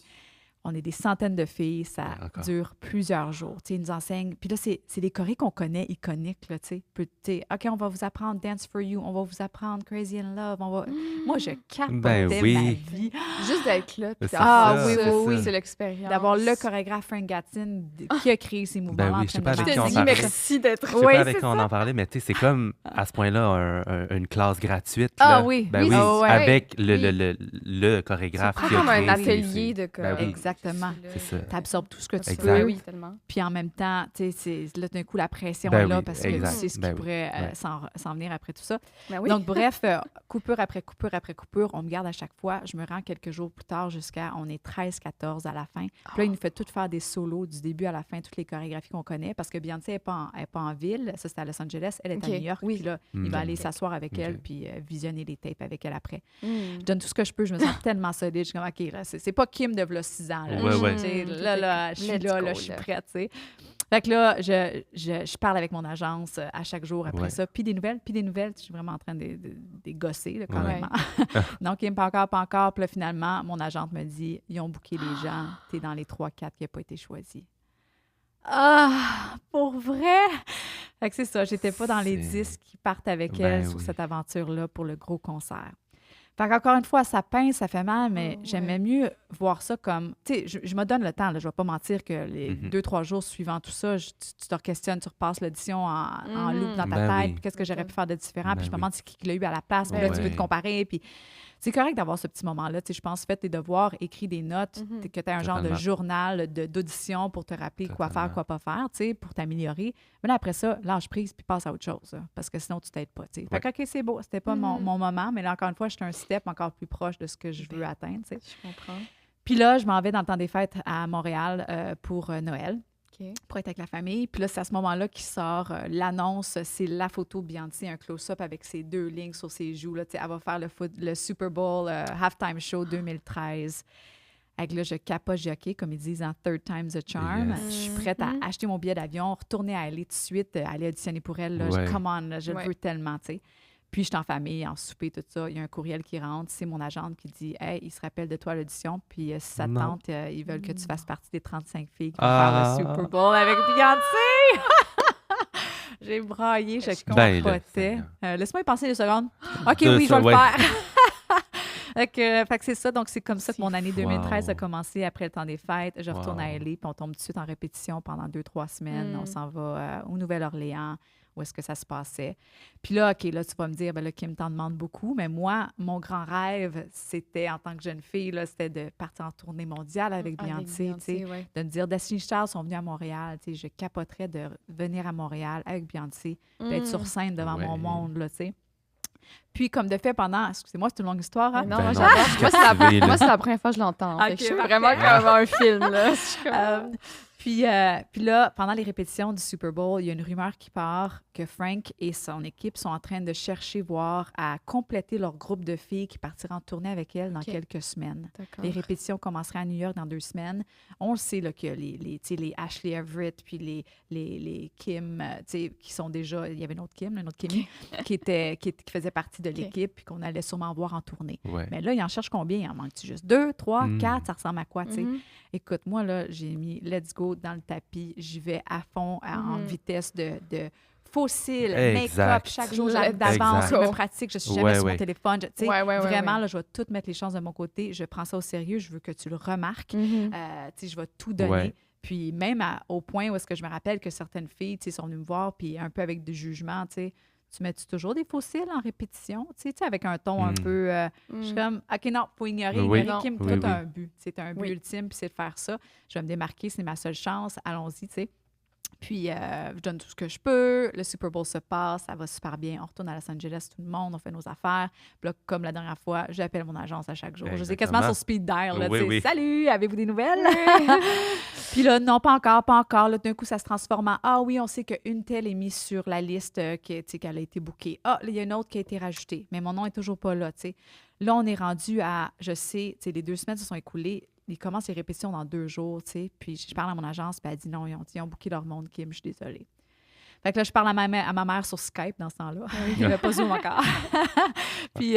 On est des centaines de filles. Ça Ouais, encore. dure plusieurs jours. Tu sais, ils nous enseignent. Puis là, c'est des chorés qu'on connaît, iconiques, là, tu sais. Puis, tu sais, OK, on va vous apprendre Dance for You. On va vous apprendre Crazy in Love. Moi, je capotais Ben oui. ma vie. Juste d'être là. puis C'est d'avoir ça, ça, c'est oui, ça. c'est l'expérience. D'avoir le chorégraphe Frank Gattin qui a créé ces mouvements. Ben oui, je sais pas avec Je qui on te dis parlait. merci d'être Je sais Oui, pas avec c'est qui on ça. en parlait, mais tu sais, c'est comme à ce point-là une classe gratuite. Ah là. oui, Ben oui, oui, ah ouais. avec Oui. le chorégraphe C'est qui a comme un créé atelier de Ben oui. Exactement. C'est ça. Tu absorbes tout ce que tu Exact. peux. Oui, tellement. Puis en même temps, tu sais, là, d'un coup, la pression Ben est là oui, parce que exact. tu sais ce qui Ben oui. pourrait Ouais. s'en venir après tout ça. Ben oui. Donc, bref, coupure après coupure après coupure, on me garde à chaque fois. Je me rends quelques jours plus tard jusqu'à, on est 13-14 à la fin. Puis là, il nous fait tout faire des solos du début à la fin, toutes les chorégraphies qu'on connaît, parce que Beyoncé n'est pas en ville. Ça, c'était à Los Angeles. Elle est à OK. New York. Oui. Puis là, il Mm. va aller OK. s'asseoir avec OK. elle puis visionner les tapes avec elle après. Mm. Je donne tout ce que je peux. Je me sens tellement solide. Je suis comme, OK, là, c'est pas Kim de v'là 6 ans. Là. Ouais, ouais. Tu sais, Mm. là, je suis Let's là, go, je suis là. prête, tu sais. Fait que là, je parle avec mon agence à chaque jour après Ouais. ça. Puis des nouvelles. Je suis vraiment en train de gosser, là, Ouais. carrément. Donc, Kim, pas encore. Puis là, finalement, mon agente me dit, ils ont booké les gens. T'es dans les 3-4 qui n'ont pas été choisis. Ah, pour vrai? Fait que c'est ça, j'étais pas dans les C'est- 10 qui partent avec Ben elle sur oui. cette aventure-là pour le gros concert. Fait qu'encore une fois, ça pince, ça fait mal, mais Oh, j'aimais ouais. mieux voir ça comme... Tu sais, je me donne le temps, là, je ne vais pas mentir que les 2-3 jours suivant tout ça, tu te questionnes, tu repasses l'audition en loupe dans ta Ben tête, oui. puis qu'est-ce que j'aurais pu faire de différent, Ben puis je me oui. demande c'est qui l'a eu à la place, puis là, tu veux te Ouais. comparer, puis... C'est correct d'avoir ce petit moment-là. Tu sais, je pense, fais tes devoirs, écris des notes, que tu as un genre de Totalement. journal d'audition pour te rappeler quoi faire, Totalement. quoi pas faire, tu sais, pour t'améliorer. Mais là, après ça, lâche prise puis passe à autre chose, là, parce que sinon, tu t'aides pas. Tu sais. Fait que, OK, c'est beau, c'était pas mon moment, mais là, encore une fois, j'étais un step encore plus proche de ce que je veux atteindre. Tu sais. Je comprends. Puis là, je m'en vais dans le temps des fêtes à Montréal pour Noël, OK. pour être avec la famille. Puis là, c'est à ce moment-là qu'il sort l'annonce. C'est la photo de Beyoncé, un close-up avec ses 2 lignes sur ses joues. Là. Elle va faire le Super Bowl Halftime Show 2013. Avec là, je capote, j'ai OK, comme ils disent en third time's a charm. Yes. Je suis prête à acheter mon billet d'avion, retourner à LA tout de suite, aller auditionner pour elle. Là. Ouais. Come on, là, je le Ouais. veux tellement, tu sais. Puis, je suis en famille, en souper, tout ça. Il y a un courriel qui rentre. C'est mon agente qui dit « Hey, il se rappelle de toi à l'audition. Puis, si ça te Non. tente, ils veulent que tu fasses partie des 35 filles qui vont Ah. faire le Super Bowl avec Beyoncé. » J'ai braillé, je Ben, là, capotais. Seigneur. Laisse-moi y penser 2 secondes. OK, De oui, je ça, vais le ouais. faire. Fait que c'est ça. Donc, c'est comme ça que C'est mon année fou. 2013 a Wow. commencé après le temps des fêtes. Je retourne à Wow. LA, puis on tombe tout de suite en répétition pendant 2-3 semaines. On s'en va au Nouvelle-Orléans, où est-ce que ça se passait. Puis là, OK, là, tu vas me dire, ben là, Kim t'en demande beaucoup, mais moi, mon grand rêve, c'était, en tant que jeune fille, là, c'était de partir en tournée mondiale avec Beyoncé, tu sais. ouais. De me dire, Destiny Child sont venus à Montréal, tu sais, je capoterais de venir à Montréal avec Beyoncé, d'être sur scène devant mon Ouais. monde, là, tu sais. Puis, comme de fait, pendant... Excusez-moi, c'est une longue histoire, hein? Mais non, Ben moi, non, j'adore. je Moi, suis captivée, là. moi, c'est la première fois que je l'entends. Fait que Ok, je suis parfait. vraiment comme un film, là. Je suis comme- Puis là, pendant les répétitions du Super Bowl, il y a une rumeur qui part que Frank et son équipe sont en train de chercher, voire à compléter leur groupe de filles qui partiront en tournée avec elle dans OK. quelques semaines. D'accord. Les répétitions commenceraient à New York dans 2 semaines. On le sait là, que tu sais, les Ashley Everett puis les Kim, tu sais, qui sont déjà... Il y avait une autre Kim, une autre Kimmy, qui faisait partie de l'équipe puis qu'on allait sûrement voir en tournée. Ouais. Mais là, il en cherche combien? Il en manque-tu juste 2, 3, Mm. 4? Ça ressemble à quoi, tu sais? Mhm. Écoute, moi, là, j'ai mis let's go dans le tapis. J'y vais à fond, en vitesse de fossile, Exact. make-up. Chaque jour, j'arrive d'avance, Exact. je me pratique. Je suis jamais Ouais, sur mon ouais. téléphone. Tu sais, Ouais, ouais, ouais, vraiment, ouais. là, je vais tout mettre les chances de mon côté. Je prends ça au sérieux. Je veux que tu le remarques. Mhm. Tu sais, je vais tout donner. Ouais. Puis même au point où est-ce que je me rappelle que certaines filles, tu sais, sont venues me voir, puis un peu avec du jugement, tu sais, tu mets-tu toujours des fossiles en répétition? Tu sais, avec un ton un peu... Je suis comme, OK, non, faut ignorer. Oui. Ignorer, Kim, Oui, toi, oui. t'as un but. C'est un but Oui. ultime, puis c'est de faire ça. Je vais me démarquer, c'est ma seule chance. Allons-y, tu sais. Puis, je donne tout ce que je peux. Le Super Bowl se passe, ça va super bien. On retourne à Los Angeles, tout le monde, on fait nos affaires. Puis là, comme la dernière fois, j'appelle mon agence à chaque jour. Je sais quasiment Exactement. sur speed dial. Là, Oui, tu sais, oui. Salut, avez-vous des nouvelles? Puis là, non, pas encore, pas encore. Là, d'un coup, ça se transforme en ah oui, on sait qu'une telle est mise sur la liste qu'elle a été bookée. Ah, là, il y a une autre qui a été rajoutée, mais mon nom est toujours pas là, tu sais. Là, on est rendu à, je sais, tu sais, les 2 semaines se sont écoulées. Ils commencent les répétitions dans 2 jours, tu sais. Puis je parle à mon agence, puis elle dit non, ils ont booké leur monde, Kim, je suis désolée. Fait que là, je parle à ma mère sur Skype dans ce temps-là. Il n'y avait pas Zoom encore. Puis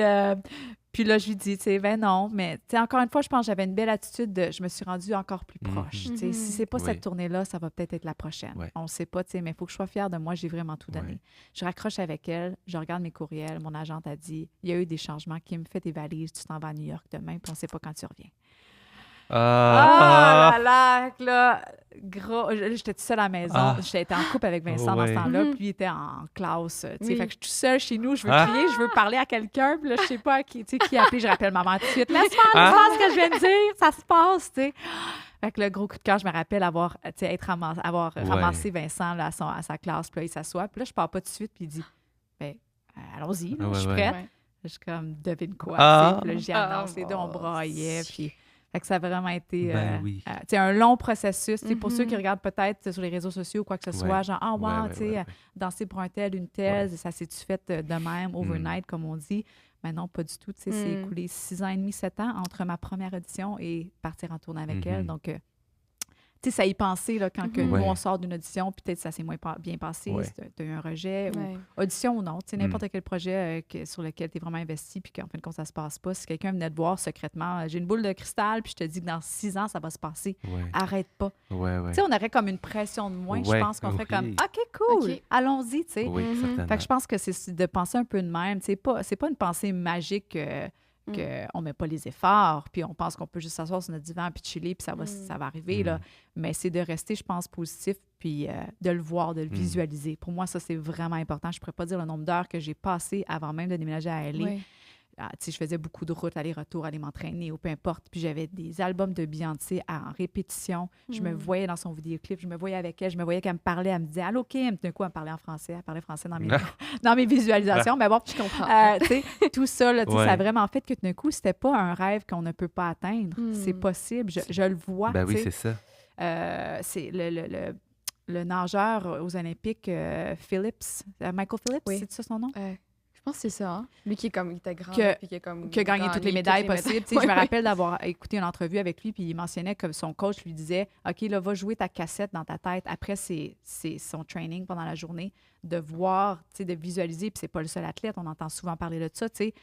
là, je lui dis, tu sais, ben non, mais tu sais, encore une fois, je pense que j'avais une belle attitude je me suis rendue encore plus proche. Tu sais, Mhm. si c'est pas Oui. cette tournée-là, ça va peut-être être la prochaine. Ouais. On ne sait pas, tu sais, mais il faut que je sois fière de moi, j'ai vraiment tout donné. Ouais. Je raccroche avec elle, je regarde mes courriels, mon agente a dit, il y a eu des changements, Kim, fais tes valises, tu t'en vas à New York demain, puis on ne sait pas quand tu reviens. Ah, Là, gros. J'étais toute seule à la maison. Ah. J'étais en couple avec Vincent dans ce Ouais. temps-là, Mhm. puis il était en classe. Tu sais, Oui. fait que je suis toute seule chez nous, je veux Ah. crier, je veux parler à quelqu'un, puis là, je sais pas à qui, tu sais, qui appeler, je rappelle maman tout de suite. Laisse-moi Ah. faire ce que je viens de dire, ça se passe, tu sais. Fait que le gros coup de cœur, je me rappelle avoir ramassé Vincent là, à sa classe, puis là, il s'assoit, puis là, je pars pas tout de suite, puis il dit, ben, allons-y, là, Ouais, je suis ouais. prête. Ouais. Je suis comme, devine quoi, Ah. tu sais, puis là, j'y Ah, annonce, les deux, on bon. braillait, puis... Fait que ça a vraiment été Ben oui. tu sais, un long processus. Tu sais, Pour Mhm. ceux qui regardent peut-être sur les réseaux sociaux ou quoi que ce soit, Ouais. genre, ah, wow, Ouais, tu sais, ouais, ouais. danser pour un tel, une telle, ça s'est-tu fait de même, overnight, comme on dit? Mais non, pas du tout. Tu sais, c'est Mm. écoulé 6 ans et demi, 7 ans entre ma première audition et partir en tournée avec elle. Mhm. Donc, tu sais, ça y pensait là, quand que Mhm. nous, Ouais. on sort d'une audition, puis peut-être ça s'est moins bien passé, Ouais. tu as eu un rejet, Ouais. ou audition ou non, tu sais, n'importe quel projet sur lequel tu es vraiment investi, puis qu'en fin de compte, ça se passe pas. Si quelqu'un venait te voir secrètement, j'ai une boule de cristal, puis je te dis que dans 6 ans, ça va se passer. Ouais. Arrête pas. Ouais, ouais. Tu sais, on aurait comme une pression de moins. Je Ouais, pense qu'on ferait comme oui. OK, cool, OK. allons-y, tu sais. Oui, Mhm. certainement. Fait que je pense que c'est de penser un peu de même. Tu sais, c'est pas une pensée magique qu'on ne met pas les efforts, puis on pense qu'on peut juste s'asseoir sur notre divan puis chiller, puis ça va arriver, là. Mais c'est de rester, je pense, positif, puis de le voir, de le visualiser. Pour moi, ça, c'est vraiment important. Je ne pourrais pas dire le nombre d'heures que j'ai passé avant même de déménager à LA. Oui. Je faisais beaucoup de routes, aller-retour, aller m'entraîner ou peu importe. Puis j'avais des albums de Beyoncé en répétition. Je me voyais dans son vidéoclip, je me voyais avec elle, je me voyais qu'elle me parlait, elle me disait « Allô, Kim? » D'un coup, elle me parlait en français, elle parlait français dans mes visualisations. Mais bon, je comprends. tout ça, là, ça a vraiment fait que d'un coup, c'était pas un rêve qu'on ne peut pas atteindre. C'est possible, je le vois. Ben oui, c'est ça. C'est le nageur aux Olympiques, Phillips, Michael Phillips, c'est ça son nom? Je pense que c'est ça. Hein? Lui qui était grand. Qui a gagné toutes les médailles possibles. Je me rappelle d'avoir écouté une entrevue avec lui, puis il mentionnait que son coach lui disait « OK, là, va jouer ta cassette dans ta tête. » Après, c'est son training pendant la journée, de voir, de visualiser. Puis c'est pas le seul athlète, on entend souvent parler de ça, c'est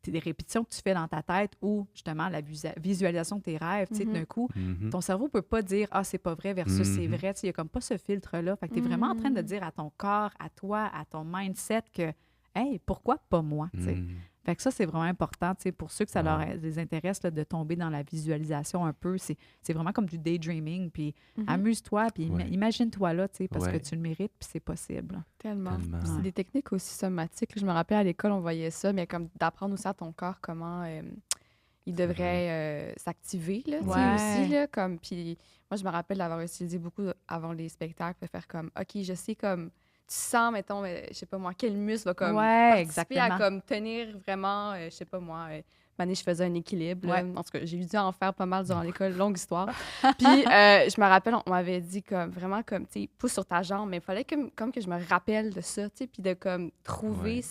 des répétitions que tu fais dans ta tête ou justement la visualisation de tes rêves. D'un coup, ton cerveau ne peut pas dire « Ah, c'est pas vrai versus c'est vrai. » Il n'y a comme pas ce filtre-là. Fait que tu es vraiment en train de dire à ton corps, à toi, à ton mindset que hey, pourquoi pas moi? Fait que ça, c'est vraiment important. Pour ceux que ça les intéresse là, de tomber dans la visualisation un peu, c'est vraiment comme du daydreaming. Puis amuse-toi, puis imagine-toi là, parce que tu le mérites, puis c'est possible. Tellement. C'est des techniques aussi somatiques. Je me rappelle à l'école, on voyait ça, mais comme d'apprendre aussi à ton corps comment il devrait s'activer. Là, aussi, là, comme, puis moi, je me rappelle d'avoir utilisé beaucoup avant les spectacles, de faire comme, OK, je sais comme... Tu sens, mettons, je sais pas moi, quel muscle va comme participer à comme tenir vraiment, je sais pas moi, Mané, je faisais un équilibre. Là. En tout cas, j'ai dû en faire pas mal durant l'école, longue histoire. Puis, je me rappelle, on m'avait dit comme vraiment comme, tu sais, pousse sur ta jambe, mais il fallait comme que je me rappelle de ça, tu sais, puis de comme trouver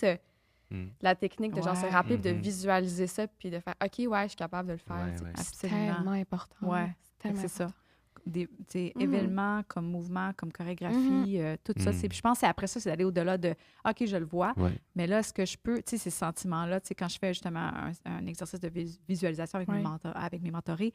la technique de genre se rappeler, de visualiser ça, puis de faire, OK, ouais, je suis capable de le faire. C'est tellement important. C'est important. Ça. Des événements comme mouvement, comme chorégraphie, tout ça. Puis je pense que après ça, c'est d'aller au-delà de « OK, je le vois, mais là, est-ce que je peux... » Tu sais, ces sentiments-là, tu sais, quand je fais justement un exercice de visualisation avec mes mentorés,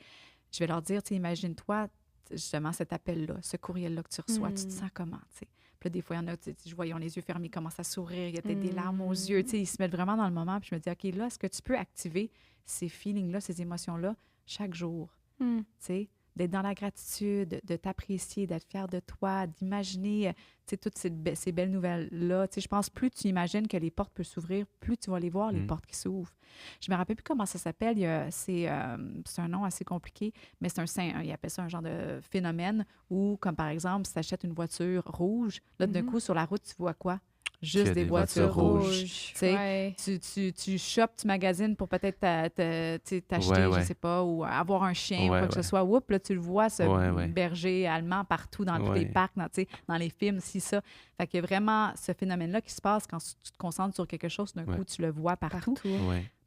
je vais leur dire, tu sais, imagine-toi justement cet appel-là, ce courriel-là que tu reçois, tu te sens comment, tu sais. Puis là, des fois, il y en a, je vois, ils ont les yeux fermés, ils commencent à sourire, il y a peut-être des larmes aux yeux, tu sais, ils se mettent vraiment dans le moment. Puis je me dis, OK, là, est-ce que tu peux activer ces feelings-là, ces émotions-là chaque jour, tu sais? D'être dans la gratitude, de t'apprécier, d'être fier de toi, d'imaginer toutes ces belles nouvelles-là. Je pense plus tu imagines que les portes peuvent s'ouvrir, plus tu vas les voir, les portes qui s'ouvrent. Je me rappelle plus comment ça s'appelle. C'est un nom assez compliqué, mais il appelle ça un genre de phénomène où, comme par exemple, si tu achètes une voiture rouge, là, d'un coup, sur la route, tu vois quoi? Juste des voitures rouges. Tu shoppes, tu magasines pour peut-être t'acheter, je sais pas, ou avoir un chien ou quoi que ce soit. Oups, là, tu le vois, ce berger allemand partout dans tous les parcs, dans les films, ça. Fait qu'il y a vraiment ce phénomène-là qui se passe quand tu te concentres sur quelque chose, d'un coup, tu le vois partout.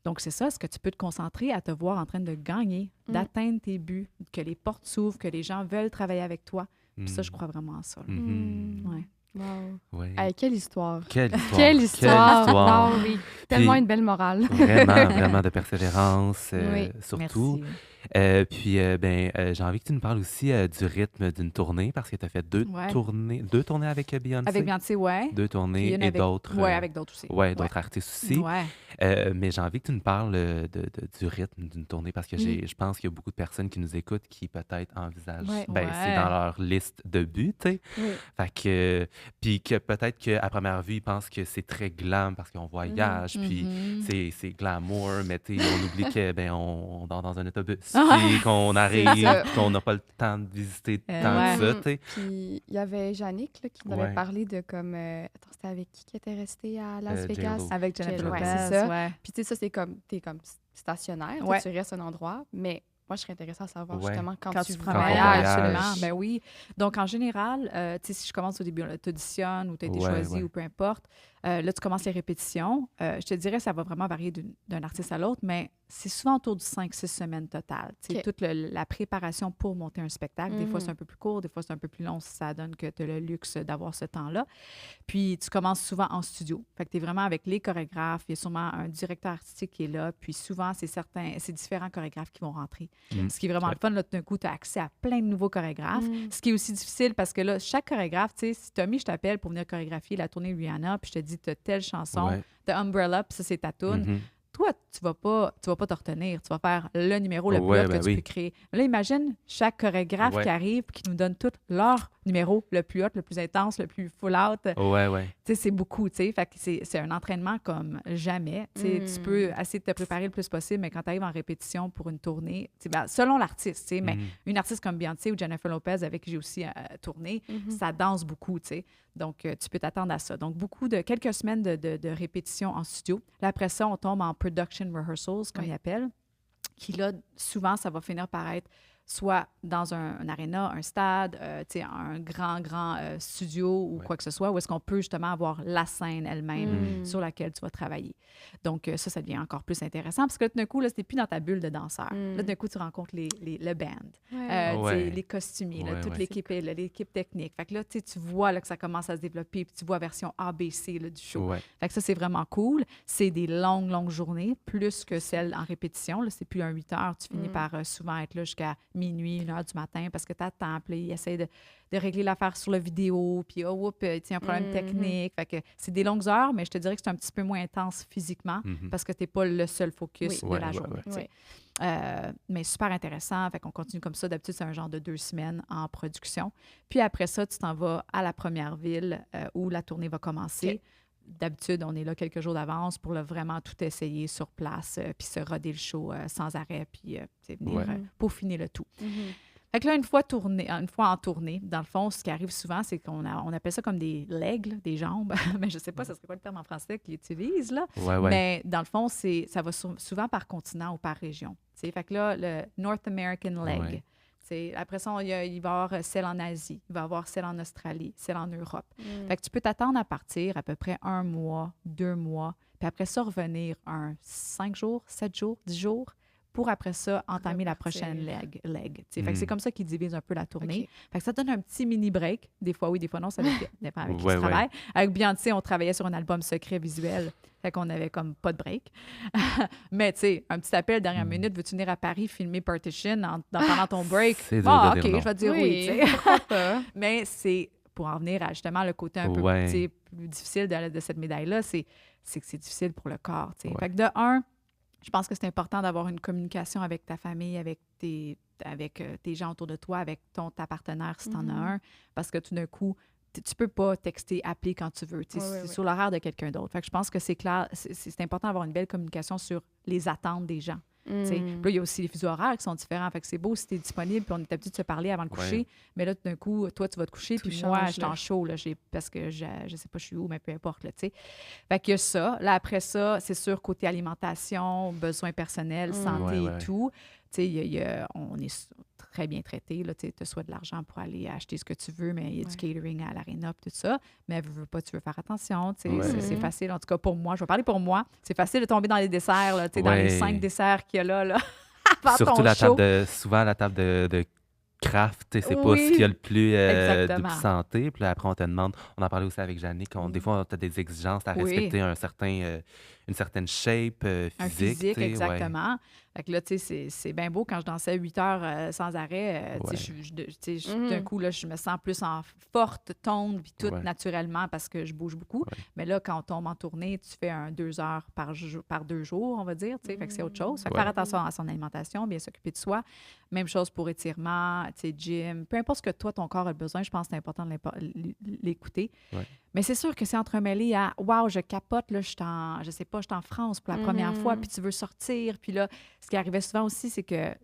Donc, c'est ça, est-ce que tu peux te concentrer à te voir en train de gagner, d'atteindre tes buts, que les portes s'ouvrent, que les gens veulent travailler avec toi. Puis ça, je crois vraiment à ça. Wow. Quelle histoire. Quelle histoire. Non, oui. Tellement Puis, une belle morale. Vraiment de persévérance, surtout. Merci. Puis, j'ai envie que tu nous parles aussi du rythme d'une tournée, parce que tu as fait deux tournées avec Beyoncé. Avec Beyoncé, oui. 2 tournées et d'autres. Oui, avec d'autres aussi. Oui, d'autres artistes aussi. Mais j'ai envie que tu nous parles du rythme d'une tournée, parce que je pense qu'il y a beaucoup de personnes qui nous écoutent qui peut-être envisagent, c'est dans leur liste de buts, tu sais. Fait que, puis que peut-être qu'à première vue, ils pensent que c'est très glam parce qu'on voyage, puis c'est glamour, mais tu sais, on oublie que on dort dans un autobus, puis qu'on arrive, puis qu'on n'a pas le temps de visiter tant que ça, tu sais. Puis il y avait Yannick là, qui nous avait parlé de comme... attends, c'était avec qui était resté à Las Vegas? J-Lo. Avec Jennifer Lopez, c'est ça. Puis tu sais, ça, c'est comme... T'es comme stationnaire, tu restes à un endroit, mais... Moi, je serais intéressée à savoir justement quand tu voyages. Absolument. Ben oui. Donc, en général, tu sais, si je commence au début, tu auditionnes ou tu as été choisi ou peu importe, là, tu commences les répétitions. Je te dirais, ça va vraiment varier d'un artiste à l'autre, mais c'est souvent autour du 5-6 semaines totales. Tu sais, toute la préparation pour monter un spectacle. Des fois, c'est un peu plus court, des fois, c'est un peu plus long si ça donne que tu as le luxe d'avoir ce temps-là. Puis, tu commences souvent en studio. Fait que tu es vraiment avec les chorégraphes. Il y a sûrement un directeur artistique qui est là. Puis, souvent, c'est différents chorégraphes qui vont rentrer. Ce qui est vraiment le fun, là, d'un coup, tu as accès à plein de nouveaux chorégraphes. Ce qui est aussi difficile parce que là, chaque chorégraphe, tu sais, si Tommy, je t'appelle pour venir chorégraphier la tournée Rihanna, puis je te dis, tu as telle chanson, de Umbrella, puis ça, c'est ta toune. Toi, tu vas pas te retenir. Tu vas faire le numéro le plus Ouais, hot ben que tu oui. peux créer. Mais là, imagine chaque chorégraphe Ouais. qui arrive qui nous donne tout leur numéro le plus hot, le plus intense, le plus full out. Ouais, ouais. Tu sais, c'est beaucoup, tu sais. Fait que c'est un entraînement comme jamais. Tu sais, tu peux essayer de te préparer le plus possible, mais quand tu arrives en répétition pour une tournée, tu sais, ben, selon l'artiste, tu sais, mais Mhm. une artiste comme Beyoncé ou Jennifer Lopez, avec qui j'ai aussi tourné, ça danse beaucoup, tu sais. Donc, tu peux t'attendre à ça. Donc, quelques semaines de répétition en studio. Là, après ça, on tombe en production rehearsals, comme Oui. ils appellent, qui là, souvent, ça va finir par être soit dans un aréna, un stade, tu sais, un grand studio ou Ouais. quoi que ce soit, où est-ce qu'on peut justement avoir la scène elle-même Mm. sur laquelle tu vas travailler. Donc, ça devient encore plus intéressant parce que là, tout d'un coup, là, c'était plus dans ta bulle de danseur. Là, tout d'un coup, tu rencontres le band, Ouais. tu sais, Ouais. les costumiers, là, Ouais, toute ouais. l'équipe, l'équipe technique. Fait que là, tu sais, tu vois là, que ça commence à se développer, puis tu vois version ABC là, du show. Ouais. Fait que ça, c'est vraiment cool. C'est des longues journées, plus que celles en répétition. Là, c'est plus un 8 heures. Tu finis par souvent être là jusqu'à minuit, 1 heure du matin parce que tu attends. Puis ils essayent de régler l'affaire sur la vidéo. Puis, il y a un problème technique. Fait que c'est des longues heures, mais je te dirais que c'est un petit peu moins intense physiquement Mhm. parce que tu n'es pas le seul focus Oui. de Ouais, la ouais, journée. ouais. tu sais. Ouais. Mais super intéressant. Fait qu'on continue comme ça. D'habitude, c'est un genre de 2 semaines en production. Puis après ça, tu t'en vas à la première ville où la tournée va commencer. OK. D'habitude, on est là quelques jours d'avance pour vraiment tout essayer sur place, puis se roder le show sans arrêt, puis tu sais, venir Ouais. peaufiner le tout. Mhm. Fait que là, une fois en tournée, dans le fond, ce qui arrive souvent, c'est on appelle ça comme des legs, là, des jambes. Mais je sais pas, ça serait quoi le terme en français qu'ils utilisent, là. Ouais, ouais. Mais dans le fond, ça va souvent par continent ou par région. Tu sais, fait que là, le North American leg. Ouais. Tu sais, après ça, il va y avoir celle en Asie, il va y avoir celle en Australie, celle en Europe. Mm. Fait que tu peux t'attendre à partir à peu près 1 mois, 2 mois, puis après ça, revenir 5 jours, 7 jours, 10 jours, pour après ça, entamer la Repartir. prochaine leg. Tu sais. Fait que c'est Mm. comme ça qu'ils divisent un peu la tournée. OK. Fait que ça donne un petit mini break. Des fois oui, des fois non, ça dépend avec qui Ouais, tu ouais. travailles. Avec Beyoncé, on travaillait sur un album secret visuel. Fait qu'on avait comme pas de break. Mais tu sais, un petit appel dernière minute, veux-tu venir à Paris filmer Partition pendant ton break? C'est dur Ah, de OK, dire non. je vais te dire oui, tu sais. Pourquoi pas? Mais c'est pour en venir à justement le côté un peu Ouais. tu sais, plus difficile de cette médaille-là, c'est que c'est difficile pour le corps. Tu sais. Ouais. Fait que de un, je pense que c'est important d'avoir une communication avec ta famille, avec tes gens autour de toi, avec ta partenaire si tu en as un, parce que tout d'un coup, tu peux pas texter, appeler quand tu veux. Tu sais, Ouais, c'est ouais. sur l'horaire de quelqu'un d'autre. Fait que je pense que c'est clair, c'est important d'avoir une belle communication sur les attentes des gens. Tu sais. Mm. Puis là, il y a aussi les fuseaux horaires qui sont différents. Fait que c'est beau si tu es disponible, puis on est habitué de se parler avant de coucher. Ouais. Mais là, tout d'un coup, toi, tu vas te coucher, Tout puis moi, change, je suis en là. chaud, là, parce que je sais pas je suis où, mais peu importe, là, tu sais. Fait qu'il y a ça. Là, après ça, c'est sûr, côté alimentation, besoins personnels, santé Ouais, ouais. et tout. Tu sais, on est très bien traité. Tu as soit de l'argent pour aller acheter ce que tu veux, mais il y a du catering à l'aréna et tout ça. Mais veux pas, tu veux faire attention. Tu sais, Ouais. c'est facile. En tout cas, pour moi, je vais parler pour moi. C'est facile de tomber dans les desserts, là, tu sais, dans les Ouais. 5 desserts qu'il y a là. Avant Surtout ton show. souvent la table de craft, tu sais, c'est pas Oui, ce qu'il y a le plus de exactement. plus santé. Puis là, après, on te demande, on en parlait aussi avec Jannick, des fois, tu as des exigences à Oui. respecter une certaine shape Un physique. physique, tu sais, ouais. exactement. Fait que là, tu sais, c'est bien beau quand je dansais 8 heures sans arrêt. Tu sais, d'un coup, là, je me sens plus en forte, tonde, puis tout Ouais. naturellement parce que je bouge beaucoup. Ouais. Mais là, quand on tombe en tournée, tu fais 2 heures par 2 jours, on va dire. Tu sais, fait que c'est autre chose. Fait que Ouais. faire attention à son alimentation, bien s'occuper de soi. Même chose pour étirement, tu sais, gym. Peu importe ce que toi, ton corps a besoin, je pense que c'est important de l'écouter. Ouais. Mais c'est sûr que c'est entremêlé à wow, je capote, là, je suis en France pour la première fois, puis tu veux sortir. Puis là, ce qui arrivait souvent aussi, c'est que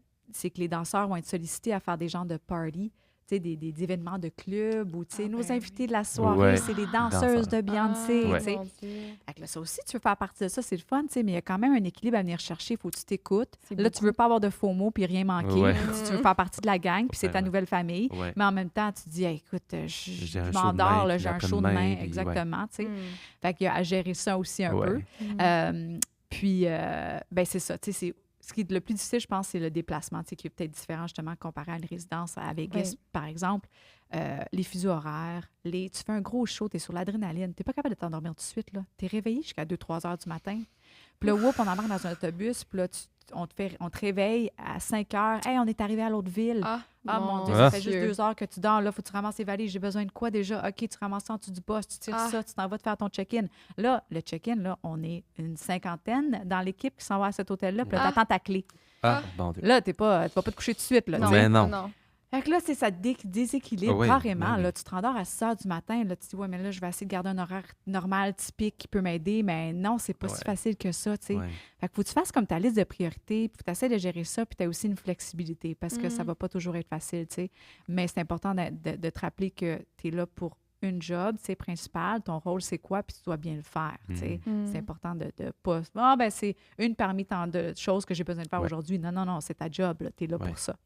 les danseurs vont être sollicités à faire des genres de parties, tu sais, des événements de club ou, tu sais, Ah, nos ben invités de la soirée, Ouais. c'est les danseuses de Beyoncé, Ouais. tu sais. Mon Dieu. Fait que là, ça aussi, tu veux faire partie de ça, c'est le fun, tu sais, mais il y a quand même un équilibre à venir chercher. Il faut que tu t'écoutes. C'est Là, tu veux pas avoir de faux mots puis rien manquer. Ouais. Tu veux faire partie de la gang, puis c'est ta Ouais. nouvelle famille. Ouais. Mais en même temps, tu te dis, hey, écoute, J'ai je un show m'endors, demain, là, puis j'ai un show après-demain, demain, puis exactement, tu sais. Mm. Fait qu'il y a à gérer ça aussi un Ouais. peu. Puis, ben c'est ça, tu sais, ce qui est le plus difficile, je pense, c'est le déplacement, tu sais, qui est peut-être différent justement comparé à une résidence à Vegas, Oui. par exemple. Les fuseaux horaires, tu fais un gros show, tu es sur l'adrénaline, tu n'es pas capable de t'endormir tout de suite, là. Tu es réveillé jusqu'à 2-3 heures du matin. Puis là, whoop, on embarque dans un autobus, puis là, on te réveille à 5 heures. Hey, on est arrivé à l'autre ville. Ah, mon Dieu, ça fait juste 2 heures que tu dors. Là, faut que tu ramasses tes valises. J'ai besoin de quoi déjà? OK, tu ramasses ça en dessous du boss, tu tires ça, tu t'en vas te faire ton check-in. Là, le check-in, là, on est une 50aine dans l'équipe qui s'en va à cet hôtel-là, puis là, t'attends ta clé. Bon Dieu. Là, tu vas pas te coucher tout de suite. Là, Non. Mais non. Fait que là, c'est ça déséquilibre Oui, carrément. ben oui. Là, tu te rendors à 6 heures du matin. Là, tu te dis, ouais, mais là, je vais essayer de garder un horaire normal, typique, qui peut m'aider. Mais non, c'est pas si facile que ça, tu sais. Ouais. Fait que faut que tu fasses comme ta liste de priorités, puis tu essaies de gérer ça, puis tu as aussi une flexibilité parce que ça va pas toujours être facile, tu sais. Mais c'est important de te rappeler que tu es là pour une job, c'est principal, ton rôle, c'est quoi, puis tu dois bien le faire, tu sais. C'est important de pas... Ah, ben c'est une parmi tant de choses que j'ai besoin de faire aujourd'hui. Non, c'est ta job, tu es là pour ça.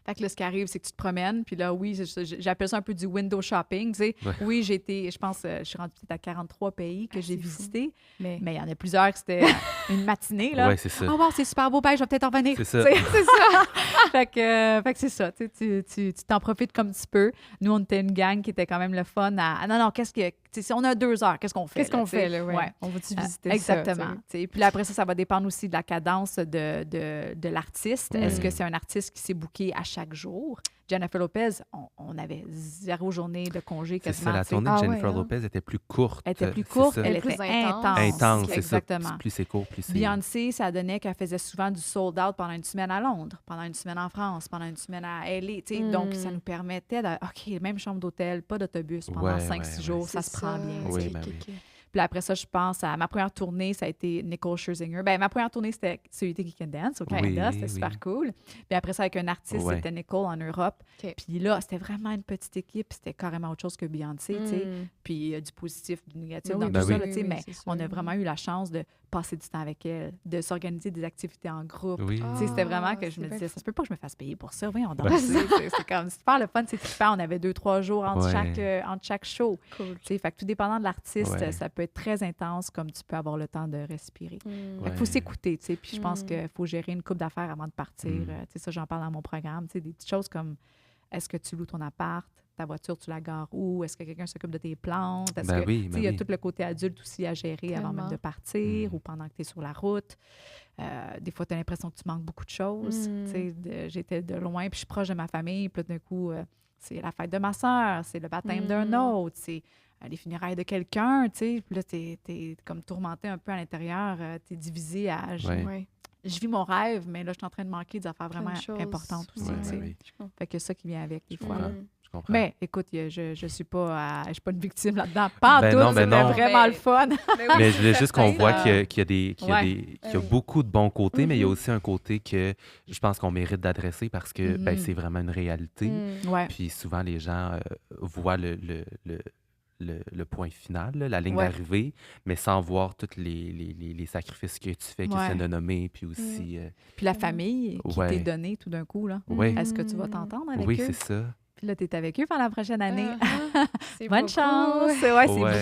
Fait que là, ce qui arrive, c'est que tu te promènes. Puis là, oui, j'appelle ça un peu du window shopping, tu sais. Ouais. Oui, je pense, je suis rendue peut-être à 43 pays que j'ai visités. Mais Mais il y en a plusieurs que c'était une matinée, là. Oui, c'est ça. Oh, wow, c'est super beau, ben, je vais peut-être en revenir. C'est ça. Tu sais, c'est ça. fait que c'est ça. Tu t'en profites comme tu peux. Nous, on était une gang qui était quand même le fun à. Non, qu'est-ce que. Si on a 2 heures, qu'est-ce qu'on fait? qu'est-ce qu'on fait, là? Ouais. On va-tu visiter Exactement. ça? T'sais. Puis là, après ça va dépendre aussi de la cadence de l'artiste. Est-ce que c'est un artiste qui s'est booké à chaque jour? Jennifer Lopez, on avait 0 journée de congé C'est quasiment. ça, la t'sais. tournée de Ah ouais, Jennifer hein? Lopez était plus courte. Elle était plus c'est courte, ça. elle Elle est était plus intense. intense. C'est ça. Exactement. Plus c'est court, plus c'est... Beyoncé, ça donnait qu'elle faisait souvent du sold-out pendant une semaine à Londres, pendant une semaine en France, pendant une semaine à LA. Tu sais. Donc, ça nous permettait de... OK, même chambre d'hôtel, pas d'autobus pendant 5-6 jours, ça se prend bien. Oui, tu sais. ben oui. Puis là, après ça, je pense à ma première tournée, ça a été Nicole Scherzinger. Ben ma première tournée, c'était Celui qui can dance au Canada. Oui, C'était oui. super cool. Puis après ça, avec un artiste, Ouais. c'était Nicole en Europe. OK. Puis là, c'était vraiment une petite équipe. C'était carrément autre chose que Beyoncé, tu sais. Puis du positif, du négatif Ben dans oui, tout ben ça, oui. là, tu sais. Oui, Mais c'est sûr. on a vraiment eu la chance de passer du temps avec elle, de s'organiser des activités en groupe. Oui. Tu sais, c'était vraiment que Ah, je me c'est disais, bien ça se peut pas que je me fasse payer pour ça. Voyons donc. Ouais. C'est comme super le fun, c'est trippant. On avait 2-3 jours entre, Ouais. entre chaque show. Cool. Tu sais, fait que tout dépendant de l'artiste, Ouais. ça peut être très intense comme tu peux avoir le temps de respirer. Fait Ouais. qu'il faut s'écouter, tu sais. Puis je pense qu'il faut gérer une coupe d'affaires avant de partir. Tu sais, ça, j'en parle dans mon programme. Tu sais, des petites choses comme est-ce que tu loues ton appart? Ta voiture, tu la gares où? Est-ce que quelqu'un s'occupe de tes plantes? Est-ce Ben que, oui, tu sais, ben il y a oui. tout le côté adulte aussi à gérer avant même Tellement. de partir ou pendant que tu es sur la route. Des fois, tu as l'impression que tu manques beaucoup de choses. Tu sais, j'étais de loin, puis je suis proche de ma famille. Puis là, d'un coup, c'est la fête de ma soeur, c'est le baptême d'un autre, c'est les funérailles de quelqu'un, tu sais. Puis là, t'es comme tourmenté un peu à l'intérieur. Tu es divisé à... Ouais. Ouais. Je vis mon rêve, mais là, je suis en train de manquer des affaires Plein vraiment de choses. importantes aussi, Ouais, tu sais. ouais, oui. Fait que ça qui vient avec, des Je fois. comprends. là. Je comprends. Mais écoute, je suis pas une victime là-dedans. Pas en Ben tout, non, ben c'était non. vraiment le fun. Mais je voulais juste qu'on voit certain. qu'il y a beaucoup de bons côtés, mais il y a aussi un côté que je pense qu'on mérite d'adresser parce que ben, c'est vraiment une réalité. Ouais. Puis souvent, les gens voient le point final, là, la ligne Ouais. d'arrivée, mais sans voir tous les sacrifices que tu fais, qui Ouais. viennent de nommer, puis aussi... Puis la famille qui Ouais. t'est donnée tout d'un coup, là. ouais. Est-ce que tu vas t'entendre avec Oui, eux? c'est ça. Puis là, tu es avec eux pendant la prochaine année. C'est Bonne beaucoup. chance! Ouais, c'est Ouais, beau. ouais.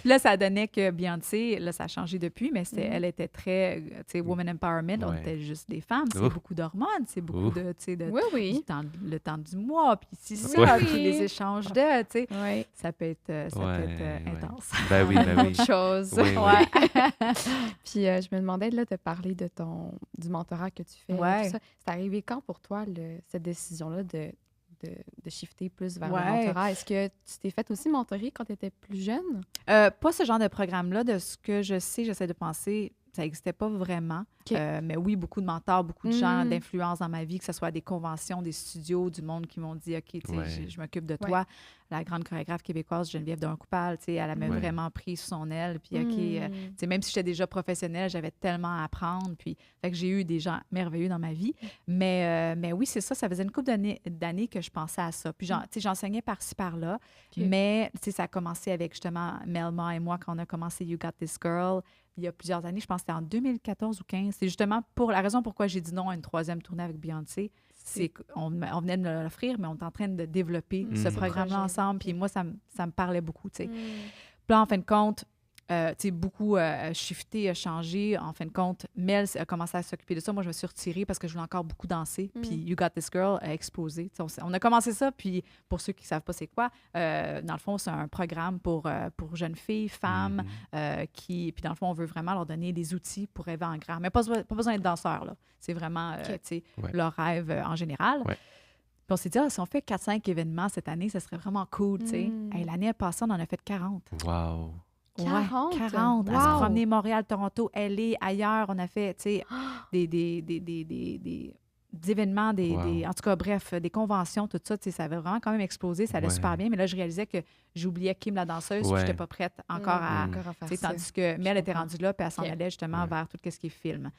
Là, ça donnait que Beyoncé, là, ça a changé depuis, mais elle était très, tu sais, woman empowerment. On Ouais. était juste des femmes. C'est Ouf. beaucoup d'hormones, c'est beaucoup Ouf. de, tu sais, Oui, oui. le temps du mois, puis si ça, Ouais. puis les échanges de, tu sais. Oui. Ça peut être, Ouais. intense. Ben oui, ben oui. Autre chose. Oui, oui. Ouais. Puis je me demandais là, de parler du mentorat que tu fais. Ouais. tout ça. C'est arrivé quand pour toi, cette décision-là de shifter plus vers Ouais. le mentorat? Est-ce que tu t'es fait aussi mentorer quand tu étais plus jeune? Pas ce genre de programme-là. De ce que je sais, j'essaie de penser, ça n'existait pas vraiment. OK. Mais oui, beaucoup de mentors, beaucoup de gens Mm. d'influence dans ma vie, que ce soit des conventions, des studios, du monde qui m'ont dit, OK, tu sais, Ouais. je m'occupe de Ouais. toi. La grande chorégraphe québécoise, Geneviève Coupal, tu sais, elle m'a Ouais. vraiment pris sous son aile. Puis, OK, Mm. tu sais, même si j'étais déjà professionnelle, j'avais tellement à apprendre. Puis, fait que j'ai eu des gens merveilleux dans ma vie. Mais oui, c'est ça. Ça faisait une couple d'années que je pensais à ça. Puis, tu sais, j'enseignais par-ci, par-là. OK. Mais, tu sais, ça a commencé avec justement Melma et moi quand on a commencé You Got This Girl il y a plusieurs années. Je pense que c'était en 2014 ou 2015. C'est justement pour la raison pourquoi j'ai dit non à une 3e tournée avec Beyoncé. C'est qu'on venait de me l'offrir, mais on est en train de développer ce Ce programme-là projet. ensemble. Puis moi, ça me parlait beaucoup, tu sais. Mm. Puis là, en fin de compte, beaucoup shifté, a changé. En fin de compte, Mel a commencé à s'occuper de ça. Moi, je me suis retirée parce que je voulais encore beaucoup danser. Puis You Got This Girl a explosé. On a commencé ça, puis pour ceux qui ne savent pas c'est quoi, dans le fond, c'est un programme pour jeunes filles, femmes, puis dans le fond, on veut vraiment leur donner des outils pour rêver en grand. Mais pas besoin d'être danseur, là. C'est vraiment leur rêve en général. Ouais. Puis on s'est dit, si on fait 4-5 événements cette année, ça serait vraiment cool, tu sais. Hey, l'année passée, on en a fait 40. Wow. 40? Ouais, 40. Wow. À se promener Montréal, Toronto, LA, ailleurs. On a fait, tu sais, des événements, en tout cas, bref, des conventions, tout ça. Tu sais, ça avait vraiment quand même explosé. Ça allait super bien. Mais là, je réalisais que j'oubliais Kim, la danseuse, puis je n'étais pas prête encore à faire ça. tandis que Mel était rendue là, puis elle s'en allait justement vers tout ce qui est film.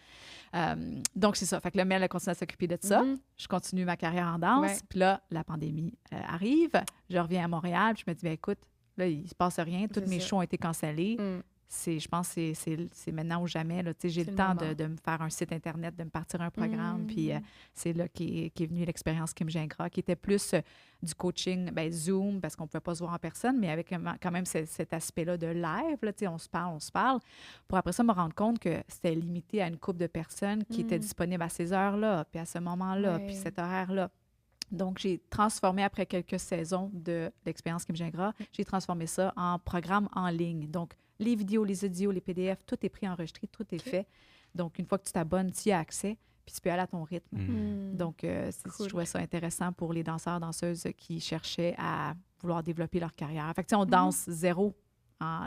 Donc, c'est ça. Fait que là, Mel a continué à s'occuper de ça. Je continue ma carrière en danse. Puis là, la pandémie arrive. Je reviens à Montréal, puis je me dis, écoute, là, il ne se passe rien. Tous mes shows ont été cancellés. Je pense que c'est maintenant ou jamais. Là. J'ai le temps de me faire un site Internet, de me partir un programme. Puis c'est là qu'est venue l'expérience Kim Gingras, qui était plus du coaching Zoom, parce qu'on ne pouvait pas se voir en personne, mais avec quand même cet aspect-là de live. Là, on se parle. Pour après ça, me rendre compte que c'était limité à une couple de personnes qui étaient disponibles à ces heures-là, puis à ce moment-là, puis cet horaire-là. Donc, j'ai transformé, après quelques saisons de l'expérience Kim Gingras, j'ai transformé ça en programme en ligne. Donc, les vidéos, les audios, les PDF, tout est enregistré, tout est fait. Donc, une fois que tu t'abonnes, tu y as accès, puis tu peux aller à ton rythme. Donc, je trouvais ça intéressant pour les danseurs, danseuses qui cherchaient à vouloir développer leur carrière. Fait que, on danse zéro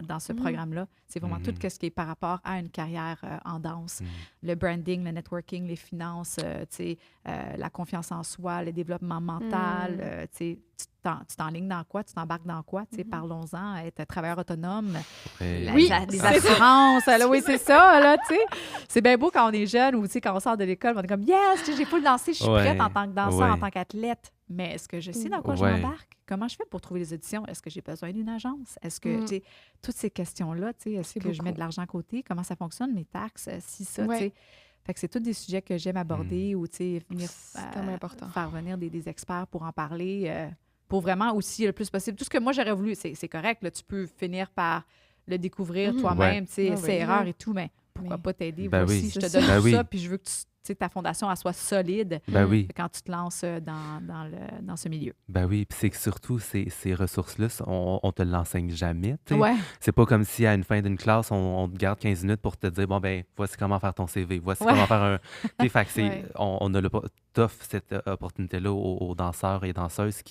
dans ce programme-là. C'est vraiment tout ce qui est par rapport à une carrière en danse. Le branding, le networking, les finances, la confiance en soi, le développement mental. Tu t'enlignes dans quoi? Tu t'embarques dans quoi? Parlons-en. Être travailleur autonome. Les assurances. Là, oui, c'est ça. Là, c'est bien beau quand on est jeune ou quand on sort de l'école, on est comme « Yes, j'ai pas le danser, je suis prête en tant que danseur, en tant qu'athlète. » Mais est-ce que je sais dans quoi je m'embarque? Comment je fais pour trouver les auditions? Est-ce que j'ai besoin d'une agence? Est-ce que, toutes ces questions-là, est-ce que je mets de l'argent à côté? Comment ça fonctionne, mes taxes? Si ça, Fait que c'est tous des sujets que j'aime aborder ou, venir faire venir des experts pour en parler, pour vraiment aussi, le plus possible. Tout ce que moi, j'aurais voulu, c'est correct, là, tu peux finir par le découvrir toi-même, erreurs et tout, mais pourquoi pas t'aider? Voici, je te donne tout ça, puis je veux que ta fondation elle soit solide quand tu te lances dans ce milieu. Ben oui, puis c'est que surtout, ces ressources-là, on te l'enseigne jamais. Ouais. C'est pas comme si à une fin d'une classe, on te garde 15 minutes pour te dire, bon, ben voici comment faire ton CV, voici comment faire un... Fait que on a t'offre cette opportunité-là aux danseurs et danseuses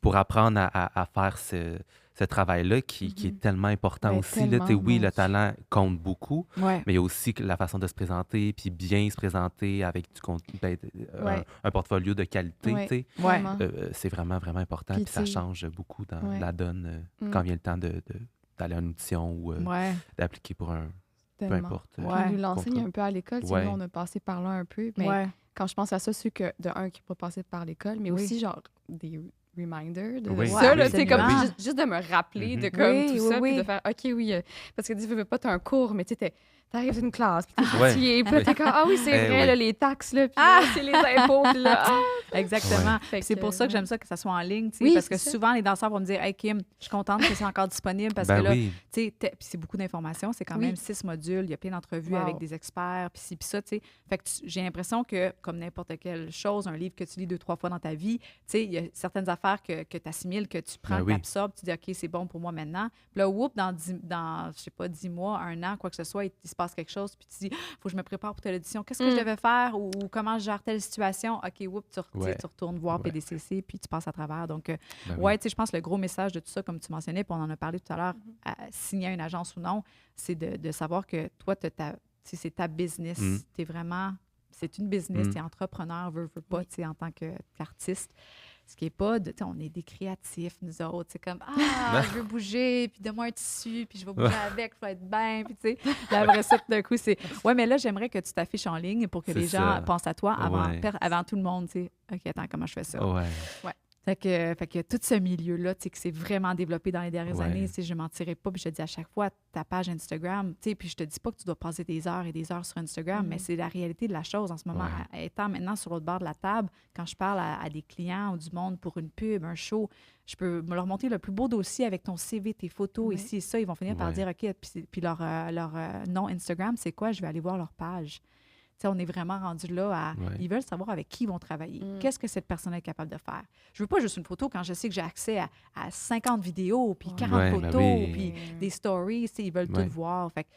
pour apprendre à faire ce travail-là qui est tellement important aussi. Là, oui, le talent compte beaucoup, mais il y a aussi la façon de se présenter, puis bien se présenter avec du contenu, un portfolio de qualité. C'est vraiment, vraiment important. Puis ça change beaucoup dans la donne quand vient le temps d'aller à une audition ou d'appliquer pour un... Peu importe. Puis nous l'enseigne un peu à l'école. Nous, on a passé par là un peu. Mais quand je pense à ça, ceux qui n'ont pas passé par l'école, mais aussi genre des... reminder de ça, là, comme juste de me rappeler de comme tout ça, puis de faire OK, parce que tu veux pas, t'as un cours, mais tu t'arrives d'une classe, puis t'es fatigué, puis là, t'es comme ah oui, c'est vrai, là, les taxes, là, puis c'est les impôts, puis là, Exactement. C'est pour ça que j'aime ça que ça soit en ligne, parce que souvent, les danseurs vont me dire Hey Kim, je suis contente que c'est encore disponible, parce que là, tu sais, c'est beaucoup d'informations, c'est quand même 6 modules, il y a plein d'entrevues avec des experts, puis ci, puis ça, tu sais. Fait que j'ai l'impression que, comme n'importe quelle chose, un livre que tu lis 2-3 fois dans ta vie, tu sais, il y a certaines affaires que tu assimiles, que tu prends, que tu absorbes, tu dis OK, c'est bon pour moi maintenant. Puis là, dans je sais pas, 10 mois, 1 an, quoi que ce soit, il se passe quelque chose, puis tu dis faut que je me prépare pour telle audition. Qu'est-ce que je devais faire ou comment je gère telle situation? OK, tu retournes voir PDCC, puis tu passes à travers. Donc, tu sais, je pense que le gros message de tout ça, comme tu mentionnais, puis on en a parlé tout à l'heure, signer à une agence ou non, c'est de savoir que toi, c'est ta business. T'es vraiment... C'est une business, t'es entrepreneur, veux pas, tu sais, en tant qu'artiste. Ce qui n'est pas, on est des créatifs, nous autres. C'est comme, je veux bouger, puis donne-moi un tissu, puis je vais bouger avec, il faut être bien, puis tu sais. Après ça, d'un coup, c'est, mais là, j'aimerais que tu t'affiches en ligne pour que les gens pensent à toi avant tout le monde, tu sais. OK, attends, comment je fais ça? Fait que tout ce milieu-là, tu sais, que c'est vraiment développé dans les dernières Ouais. années, tu sais, je mentirais pas, puis je te dis à chaque fois, ta page Instagram, tu sais, puis je te dis pas que tu dois passer des heures et des heures sur Instagram, mais c'est la réalité de la chose en ce moment. Étant maintenant sur l'autre bord de la table, quand je parle à des clients ou du monde pour une pub, un show, je peux leur montrer le plus beau dossier avec ton CV, tes photos, ici et ça. Ils vont finir par dire, OK, puis leur nom Instagram, c'est quoi? Je vais aller voir leur page. T'sais, on est vraiment rendu là à... Ils veulent savoir avec qui ils vont travailler. Qu'est-ce que cette personne est capable de faire? Je veux pas juste une photo quand je sais que j'ai accès à 50 vidéos, puis 40 photos, puis des stories. Ils veulent tout voir. Fait que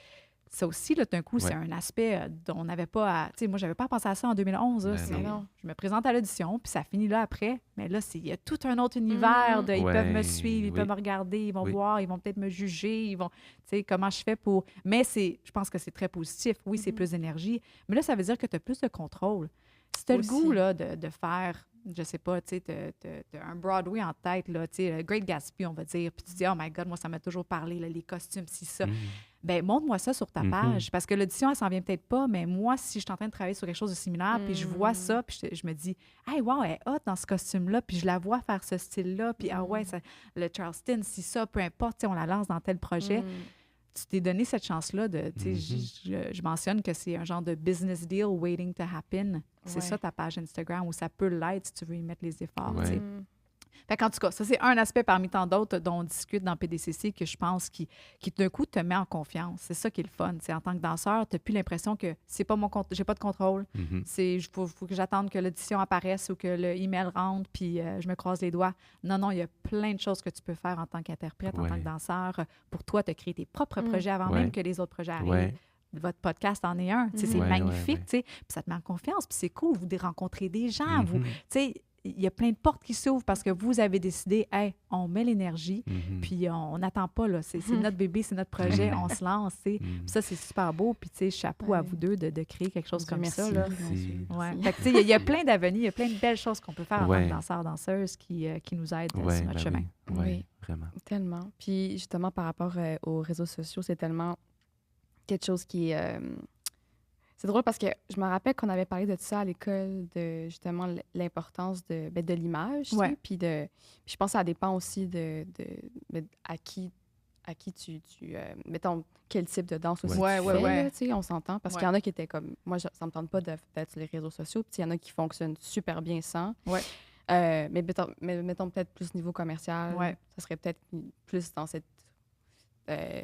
ça aussi, là, d'un coup, c'est un aspect dont on n'avait pas à... Tu sais, moi, j'avais pas pensé à ça en 2011. Je me présente à l'audition, puis ça finit là après. Mais là, il y a tout un autre univers. Ils peuvent me suivre, ils peuvent me regarder, ils vont voir, ils vont peut-être me juger, ils vont... Tu sais, comment je fais pour... Mais je pense que c'est très positif. Oui, c'est plus d'énergie. Mais là, ça veut dire que tu as plus de contrôle. Si tu as le goût là, de faire... Je sais pas, tu sais, t'as un Broadway en tête, là, tu sais, Great Gatsby, on va dire, puis tu dis, oh my God, moi, ça m'a toujours parlé, là, les costumes, si ça. Bien, montre-moi ça sur ta page, parce que l'audition, elle s'en vient peut-être pas, mais moi, si je suis en train de travailler sur quelque chose de similaire, puis je vois ça, puis je me dis, hey, wow, elle est hot dans ce costume-là, puis je la vois faire ce style-là, puis ah ouais, le Charleston, si ça, peu importe, on la lance dans tel projet. Tu t'es donné cette chance-là de, tu sais, je mentionne que c'est un genre de business deal waiting to happen. C'est ça ta page Instagram, où ça peut l'être si tu veux y mettre les efforts, tu sais. Fait qu'en tout cas, ça, c'est un aspect parmi tant d'autres dont on discute dans PDCC que je pense qui d'un coup, te met en confiance. C'est ça qui est le fun. C'est en tant que danseur, tu n'as plus l'impression que c'est pas j'ai pas de contrôle. Il faut que j'attende que l'audition apparaisse ou que le email rentre, puis je me croise les doigts. Non, il y a plein de choses que tu peux faire en tant qu'interprète, en tant que danseur. Pour toi, tu as créé tes propres projets avant même que les autres projets arrivent. Votre podcast en est un. C'est magnifique. Puis ça te met en confiance. Puis c'est cool. Vous rencontrez des gens. Il y a plein de portes qui s'ouvrent parce que vous avez décidé, hey, on met l'énergie, puis on n'attend pas, là. C'est notre bébé, c'est notre projet, on se lance, Puis ça, c'est super beau. Puis, tu sais, chapeau à vous deux de créer quelque chose comme ça, là. Fait que, tu sais, il y a plein d'avenirs, il y a plein de belles choses qu'on peut faire en tant que danseur, danseuse qui nous aident sur notre chemin. Oui, vraiment. Tellement. Puis, justement, par rapport aux réseaux sociaux, c'est tellement quelque chose qui est... C'est drôle parce que je me rappelle qu'on avait parlé de ça à l'école, de justement l'importance de l'image. Puis je pense que ça dépend aussi de à qui tu mettons, quel type de danse aussi tu fais, là, on s'entend. Parce qu'il y en a qui étaient comme... Moi, ça me tente pas d'être sur les réseaux sociaux. Puis il y en a qui fonctionnent super bien sans. Mais mettons peut-être plus niveau commercial. Ça serait peut-être plus dans cette...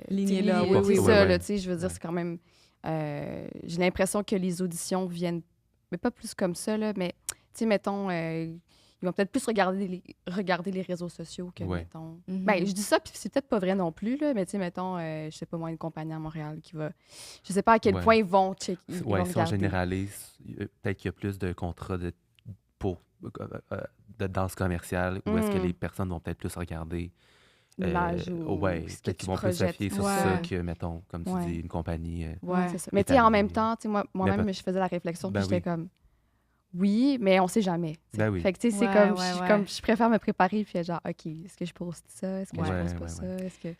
lignée-là. Oui, ça, là, tu sais, je veux dire, c'est quand même... j'ai l'impression que les auditions viennent, mais pas plus comme ça, là, mais, tu sais, mettons, ils vont peut-être plus regarder les réseaux sociaux que, mettons... Ben, je dis ça, puis c'est peut-être pas vrai non plus, là, mais, tu sais, mettons, je sais pas moi, une compagnie à Montréal qui va... Je sais pas à quel point ils vont checker. Si on généralise, peut-être qu'il y a plus de contrats de danse commerciale, où est-ce que les personnes vont peut-être plus regarder... l'image ou peut-être qu'ils vont plus s'appuyer sur ça que, mettons, comme tu dis, une compagnie. C'est ça. Mais tu sais, en même temps, moi-même, je faisais la réflexion, puis j'étais comme, oui, mais on sait jamais. Fait que, tu sais, c'est comme, je préfère me préparer, puis genre, OK, est-ce que je poste ça? Est-ce que je poste pas ça? Est-ce que...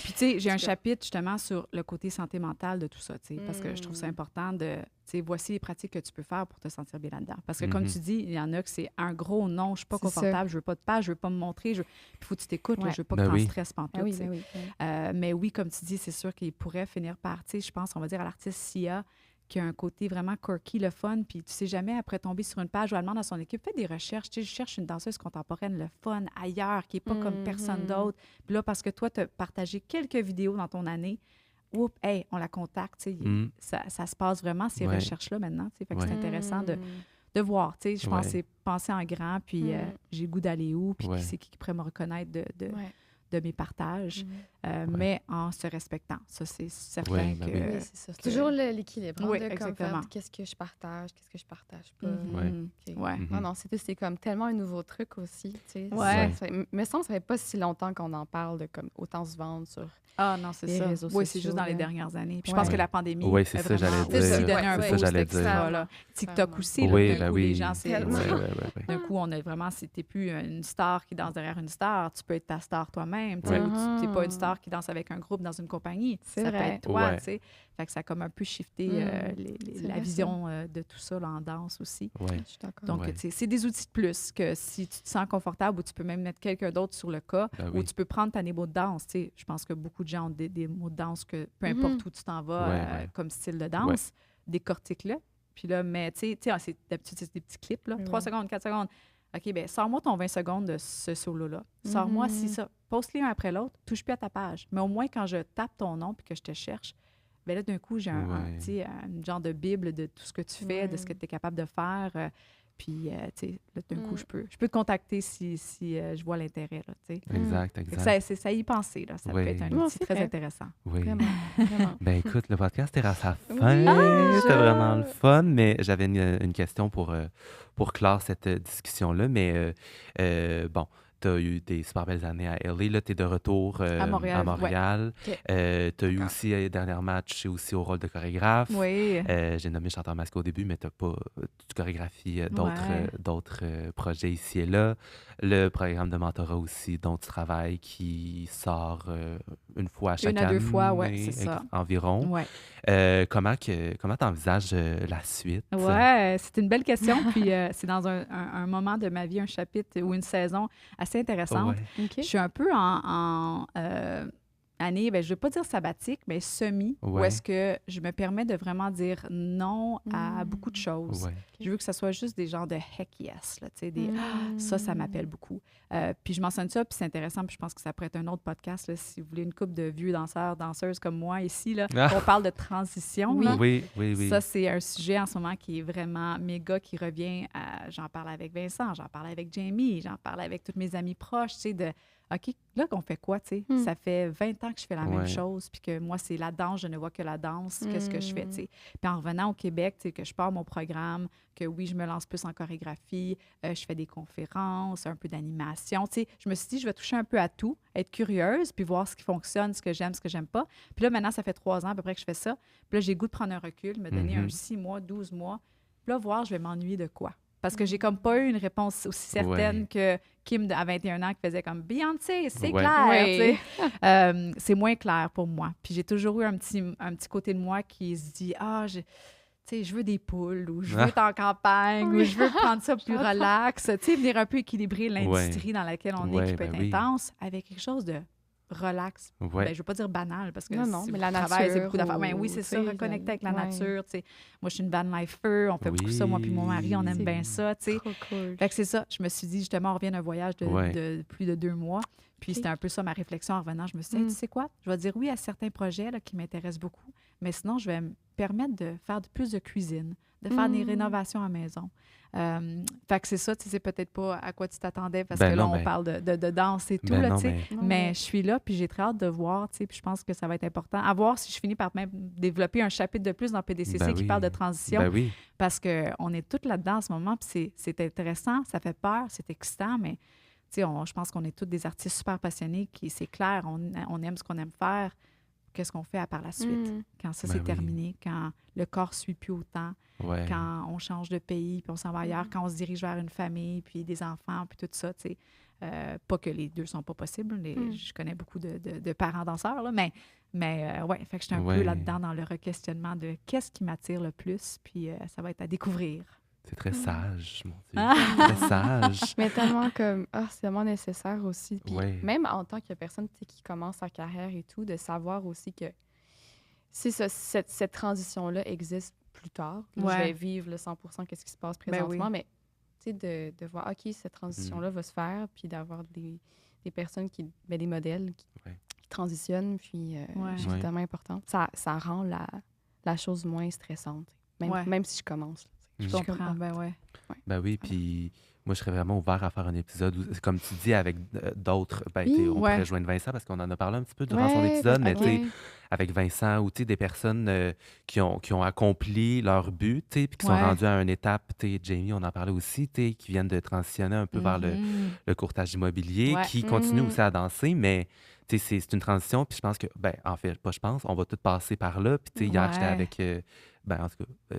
Puis, tu sais, j'ai un chapitre, justement, sur le côté santé mentale de tout ça, tu sais, parce que je trouve ça important de... Tu sais, voici les pratiques que tu peux faire pour te sentir bien là-dedans. Parce que, comme tu dis, il y en a que c'est un gros non, je suis pas confortable, je veux pas de page, je veux pas me montrer, il faut que tu t'écoutes, je veux pas que tu en stresses pantoute. Mais oui, comme tu dis, c'est sûr qu'il pourrait finir par, tu sais, je pense, on va dire à l'artiste Sia, qui a un côté vraiment quirky, le fun, puis tu sais jamais, après tomber sur une page où elle demande à son équipe, fais des recherches, tu sais, je cherche une danseuse contemporaine, le fun, ailleurs, qui n'est pas comme personne d'autre. Puis là, parce que toi, tu as partagé quelques vidéos dans ton année, oups, hey, on la contacte, tu sais, ça se passe vraiment, ces recherches-là, maintenant, tu sais, fait que c'est intéressant de voir, tu sais, je pense que c'est penser en grand, puis j'ai le goût d'aller où, puis qui c'est qui pourrait me reconnaître de mes partages, mais en se respectant. Ça, c'est certain que... Oui, c'est ça. C'est toujours l'équilibre. Oui, exactement. Qu'est-ce que je partage, qu'est-ce que je partage pas. Non, c'est comme tellement un nouveau truc aussi, tu sais. Mais ça fait pas si longtemps qu'on en parle de comme autant se vendre sur les réseaux sociaux. Oui, c'est juste dans les dernières années. Puis je pense que la pandémie... Oui, c'est ça, j'allais dire. TikTok aussi, d'un coup, les gens, c'est... D'un coup, on a vraiment... Si t'es plus une star qui danse derrière une star, tu peux être ta star toi-même. Tu n'es pas une star danseur qui danse avec un groupe dans une compagnie. C'est Ça peut vrai. être toi, Ouais. tu sais. Fait que ça a comme un peu shifté C'est la vrai, vision de tout ça là, en danse aussi. Ouais. Je suis d'accord. Donc, Ouais. tu sais, c'est des outils de plus que si tu te sens confortable ou tu peux même mettre quelqu'un d'autre sur le cas Ben ou oui. tu peux prendre ta mots de danse. Tu sais, je pense que beaucoup de gens ont des mots de danse que peu importe où tu t'en vas Ouais. comme style de danse, décortique-le. Puis là, mais tu sais, d'habitude, c'est des petits clips, là, Oui, 3 oui. secondes, 4 secondes. OK, bien, sors-moi ton 20 secondes de ce solo-là. Sors-moi si ça. Poste-les un après l'autre. Touche plus à ta page. Mais au moins, quand je tape ton nom puis que je te cherche, bien là, d'un coup, j'ai Ouais. tu sais, un genre de bible de tout ce que tu fais, de ce que tu es capable de faire. Puis, tu sais, là, d'un coup, je peux te contacter si je vois l'intérêt, là, tu sais. Exact, Fait que exact. ça y penser, là. Ça Oui. peut être un Non, outil c'est très vrai. intéressant. Oui. Vraiment, vraiment. Ben écoute, le podcast est à sa Oui, fin. déjà. C'était vraiment le fun, mais j'avais une question pour clore cette discussion-là. Mais bon, tu as eu des super belles années à LA. Là, tu es de retour À Montréal, ouais. Montréal. OK. Tu as eu D'accord. aussi, dernièrement, tu es aussi au rôle de chorégraphe. Oui. J'ai nommé chanteur masque au début, mais tu chorégraphies d'autres projets ici et là. Le programme de mentorat aussi dont tu travailles qui sort une fois à chaque Une à deux fois, ouais, année c'est ça. environ. Ouais. Comment t'envisages la suite? Ouais, c'est une belle question. Puis c'est dans un moment de ma vie, un chapitre ou une saison assez intéressante. Ouais. OK. Je suis un peu en année, ben, je ne veux pas dire sabbatique, mais semi, où Ouais. est-ce que je me permets de vraiment dire non à Mm. beaucoup de choses. Ouais. Je veux que ça soit juste des genres de heck yes, là, tu sais, des Mm. ça m'appelle beaucoup. Puis je mentionne ça, puis c'est intéressant, puis je pense que ça pourrait être un autre podcast, là, si vous voulez une couple de vieux danseurs, danseuses comme moi ici, là, Ah. on parle de transition. Oui. là. Oui, oui, oui. Ça, c'est un sujet en ce moment qui est vraiment méga, qui revient. J'en parle avec Vincent, j'en parle avec Jamie, j'en parle avec toutes mes amies proches, tu sais, de OK, là, qu'on fait quoi, tu sais? Mm. Ça fait 20 ans que je fais la même Ouais. chose, puis que moi, c'est la danse, je ne vois que la danse, qu'est-ce que je fais, Mm. tu sais? Puis en revenant au Québec, tu sais, que je pars mon programme, que oui, je me lance plus en chorégraphie, je fais des conférences, un peu d'animation, tu sais. Je me suis dit, je vais toucher un peu à tout, être curieuse, puis voir ce qui fonctionne, ce que j'aime pas. Puis là, maintenant, ça fait 3 ans à peu près que je fais ça. Puis là, j'ai le goût de prendre un recul, me donner un 6 mois, 12 mois. Puis là, voir, je vais m'ennuyer de quoi. Parce que j'ai comme pas eu une réponse aussi certaine que Kim, à 21 ans, qui faisait comme Beyoncé, c'est Ouais. clair, Oui. tu sais. C'est moins clair pour moi. Puis j'ai toujours eu un petit côté de moi qui se dit, tu sais, je veux des poules ou je veux être en campagne ou je veux prendre ça plus relax. Tu sais, venir un peu équilibrer l'industrie dans laquelle on est qui peut être intense avec quelque chose de relax. Ouais. Ben, je veux pas dire banal parce que Non, si mais vous la travaillez, c'est nature beaucoup d'affaires. Ben ou, oui, c'est tu ça, sais, reconnecter avec la ouais. nature. Tu sais. Moi, je suis une van lifer, on fait beaucoup ça, moi puis mon mari, on aime C'est bien ça. Tu sais. Trop cool. Fait que c'est ça. Je me suis dit, justement, on revient d'un voyage de plus de 2 mois. Puis c'était un peu ça ma réflexion en revenant. Je me suis dit, hey, tu sais quoi? Je vais dire oui à certains projets là, qui m'intéressent beaucoup, mais sinon, je vais me permettre de faire plus de cuisine, de faire des rénovations à la maison. Fait que c'est ça, tu sais peut-être pas à quoi tu t'attendais parce que là, on parle de danse et tout, là, tu sais. Mais je suis là, puis j'ai très hâte de voir, tu sais, puis je pense que ça va être important. À voir si je finis par même développer un chapitre de plus dans PDCC qui parle de transition. Ben oui. Parce qu'on est toutes là-dedans en ce moment, puis c'est intéressant, ça fait peur, c'est excitant, mais tu sais, je pense qu'on est tous des artistes super passionnés, c'est clair, on aime ce qu'on aime faire. Qu'est-ce qu'on fait par la suite? Quand ça, c'est terminé, quand le corps ne suit plus autant, quand on change de pays, puis on s'en va ailleurs, quand on se dirige vers une famille, puis des enfants, puis tout ça, tu sais. Pas que les deux ne sont pas possibles. Je connais beaucoup de parents danseurs, là, mais ouais, fait que je suis un peu là-dedans dans le requestionnement de qu'est-ce qui m'attire le plus, puis ça va être à découvrir. C'est très sage, mon Dieu. Très sage. Mais tellement comme, c'est tellement nécessaire aussi. Puis Ouais. même en tant que personne qui commence sa carrière et tout, de savoir aussi que si cette transition-là existe plus tard, je vais vivre le 100% qu'est-ce qui se passe présentement, mais tu sais, de voir, OK, cette transition-là va se faire, puis d'avoir des personnes des modèles qui transitionnent, puis c'est tellement important. Ça rend la chose moins stressante, même si je commence. Je comprends, Ben oui, puis moi, je serais vraiment ouvert à faire un épisode, comme tu dis, avec d'autres. On pourrait joindre Vincent, parce qu'on en a parlé un petit peu durant son épisode, mais tu sais, avec Vincent, ou tu sais, des personnes qui ont accompli leur but, tu sais, puis qui sont rendues à une étape, tu sais, Jamie, on en parlait aussi, tu sais, qui viennent de transitionner un peu vers le courtage immobilier, qui continuent aussi à danser, mais tu sais, c'est une transition, puis je pense que, en fait, pas je pense, on va tous passer par là, puis tu sais, hier, j'étais avec, en tout cas,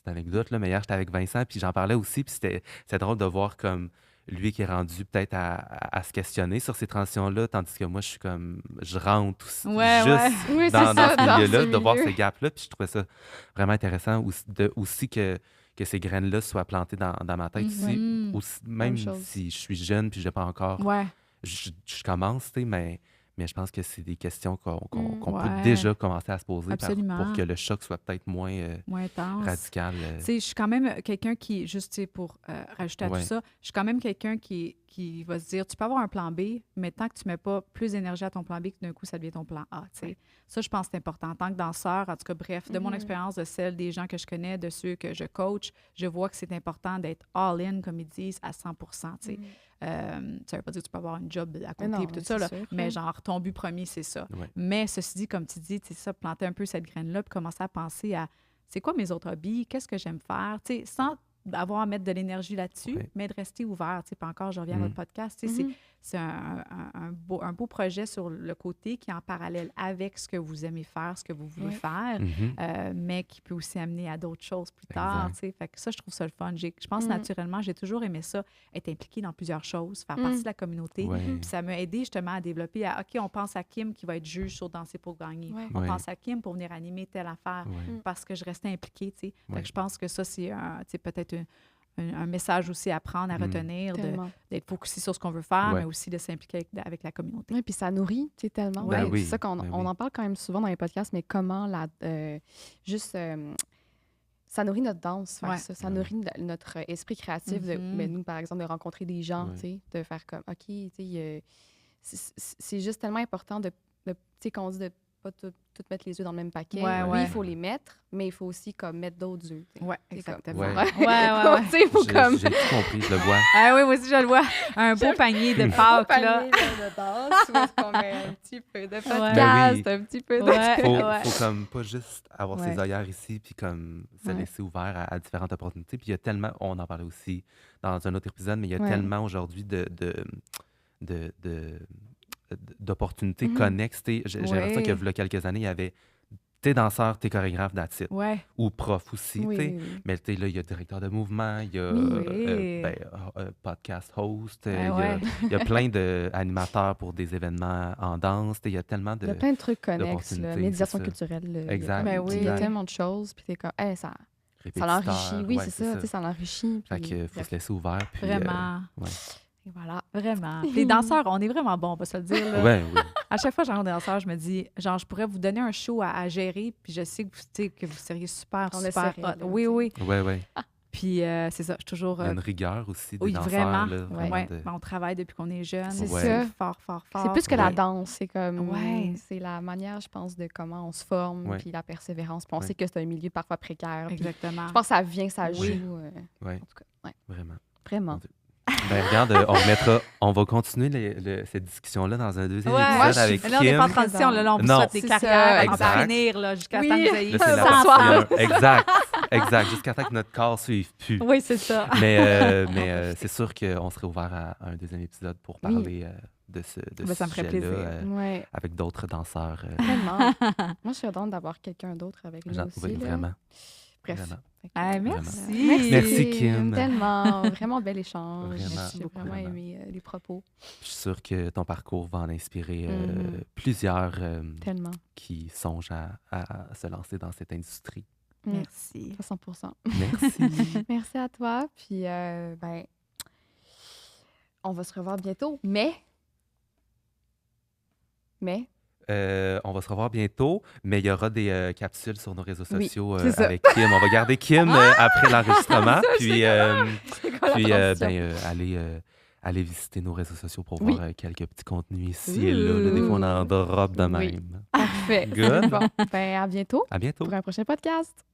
anecdote, là, mais hier, j'étais avec Vincent, puis j'en parlais aussi, puis c'était drôle de voir comme lui qui est rendu peut-être à se questionner sur ces transitions-là, tandis que moi, je suis comme, je rentre juste Oui, c'est dans ça, ce dans milieu-là, ce de voir milieu. ces gaps-là. Puis je trouvais ça vraiment intéressant aussi que ces graines-là soient plantées dans ma tête ici, Mhm. même chose. si je suis jeune puis je n'ai pas encore, Ouais. je commence, tu sais, mais je pense que c'est des questions qu'on peut Ouais. déjà commencer à se poser pour Absolument. que le choc soit peut-être moins Moins intense. radical. Tu sais, je suis quand même quelqu'un qui, juste tu sais, pour rajouter à Ouais. tout ça, je suis quand même quelqu'un qui va se dire, tu peux avoir un plan B, mais tant que tu ne mets pas plus d'énergie à ton plan B, que d'un coup, ça devient ton plan A. Tu sais. Ouais. Ça, je pense que c'est important. En tant que danseur, en tout cas, bref, de mon Mhm. expérience, de celle des gens que je connais, de ceux que je coach, je vois que c'est important d'être all-in, comme ils disent, à 100 tu sais. Ça veut pas dire que tu peux avoir un job à côté non, et tout mais ça, c'est là, sûr, mais là. genre, ton but premier, c'est ça. Ouais. Mais ceci dit, comme tu dis, c'est ça, planter un peu cette graine-là, puis commencer à penser à c'est quoi mes autres hobbies, qu'est-ce que j'aime faire, tu sais, sans avoir à mettre de l'énergie là-dessus, Ouais. mais de rester ouvert. Tu sais, puis encore, je reviens à Mm. votre podcast, tu sais, Mhm. c'est un beau projet sur le côté qui est en parallèle avec ce que vous aimez faire, ce que vous voulez Ouais. faire, Mhm. mais qui peut aussi amener à d'autres choses plus tard. Exact. Tu sais. Fait que ça, je trouve ça le fun. Je pense Mm. naturellement, j'ai toujours aimé ça, être impliquée dans plusieurs choses, faire partie de la communauté. Ouais. Puis ça m'a aidé justement à développer OK, on pense à Kim qui va être juge sur Danser pour gagner. Ouais. On Ouais. pense à Kim pour venir animer telle affaire Ouais. parce que je restais impliquée. Tu sais. Fait Ouais. que je pense que ça, c'est peut-être un message aussi à prendre, à Mm. retenir, Tellement. d'être focusé sur ce qu'on veut faire, Ouais. mais aussi de s'impliquer avec la communauté. Oui, puis ça nourrit, tu sais, tellement. Ben Ouais, oui, c'est ça qu'on ben on oui. en parle quand même souvent dans les podcasts, mais comment ça nourrit notre danse, faire Ouais. ça. Ça Ouais. nourrit notre esprit créatif. Mhm. Nous, par exemple, de rencontrer des gens, Ouais. tu sais, de faire comme, OK, tu sais, c'est juste tellement important tu sais, qu'on dit de pas tout mettre les œufs dans le même paquet. Ouais, Oui, ouais. il faut les mettre, mais il faut aussi comme mettre d'autres œufs. tu sais. Oui, C'est exactement. Ouais. Ouais. Tu sais, il faut comme... J'ai tout compris, je le vois. Ah oui, moi aussi, je le vois. Un beau panier de Pâques, là. de danse, où est-ce qu'on met un petit peu de podcast, Ben oui. un petit peu de... Ouais. Faut comme pas juste avoir Ouais. ses œillères ici puis comme se Ouais. laisser ouvert à différentes opportunités. Puis il y a tellement, on en parlait aussi dans un autre épisode, mais il y a Ouais. tellement aujourd'hui d'opportunités Mhm. connexes. Tu sais, j'ai l'impression Ouais. qu'il y a quelques années, il y avait t'es danseur, t'es chorégraphe, that's it. Ouais. Ou prof aussi, Oui, tu sais. oui, oui. Mais tu sais, là, il y a directeur de mouvement, il y a Oui. podcast host, Ouais. il y a plein d'animateurs pour des événements en danse. Tu sais, il y a tellement Il y a plein de trucs connexes, là, d'opportunités, médiation c'est ça. culturelle. Exact. Ben Il y a oui. tellement de choses, puis t'es comme, hey, ça l'enrichit. Oui, c'est ça, tu sais, ça l'enrichit. Fait puis qu'il faut bref. se laisser ouvert. Puis, Vraiment. ouais. Et voilà. Vraiment. Les danseurs, on est vraiment bons, on va se le dire. Là. Ouais, oui. À chaque fois que j'entends des danseurs, je me dis, genre, je pourrais vous donner un show à gérer, puis je sais que vous, tu sais, que vous seriez super, On super essaierait, hot. là, Oui, tu sais. oui. Ouais, ouais. Puis c'est ça, je suis toujours... Il y a une rigueur aussi des oui, danseurs. vraiment. Là, Ouais. vraiment Ouais, de- on travaille depuis qu'on est jeune. C'est Ouais. ça. Fort, fort, fort. C'est plus que la Ouais. danse, c'est comme... Ouais. C'est la manière, je pense, de comment on se forme, Ouais. puis la persévérance. Puis on Ouais. sait que c'est un milieu parfois précaire. puis Exactement. je pense que ça vient, ça Oui. joue. Ouais, En tout cas, ouais, vraiment. vraiment. Ben, regarde, on va continuer cette discussion-là dans un deuxième Ouais. épisode Moi, je avec suis- Mais là, on n'est Kim. pas en transition. Là, on vous Non. souhaite des C'est carrières ça, à en exact. finir là, jusqu'à Oui. temps que vous ayez Là, c'est la 100 partie enfants. 1. Exact, exact. Jusqu'à temps que notre corps ne suive plus. Oui, c'est ça. Mais c'est sûr qu'on serait ouvert à un deuxième épisode pour Oui. parler de ce Ben, ça me ferait sujet-là, plaisir. Ouais, avec d'autres danseurs. vraiment. Moi, je suis contente d'avoir quelqu'un d'autre avec nous aussi. Oui, là. vraiment. Bref. Vraiment. Fait que, Ah, Vraiment. merci. Merci, Kim. Tellement. Vraiment bel échange. Vraiment, J'ai vraiment vraiment. aimé les propos. Je suis sûr que ton parcours va en inspirer Mhm. plusieurs Tellement. qui songent à se lancer dans cette industrie. Merci. 100%. Merci. Merci à toi. Puis, ben, on va se revoir bientôt. Mais, On va se revoir bientôt, mais il y aura des capsules sur nos réseaux Oui, sociaux c'est ça. avec Kim. On va garder Kim après l'enregistrement. Puis, c'est quoi la transition? allez visiter nos réseaux sociaux pour Oui. voir quelques petits contenus ici et là. Des fois, on en drop de Oui. même. Parfait. Good. Bon, ben, à bientôt À bientôt. pour un prochain podcast.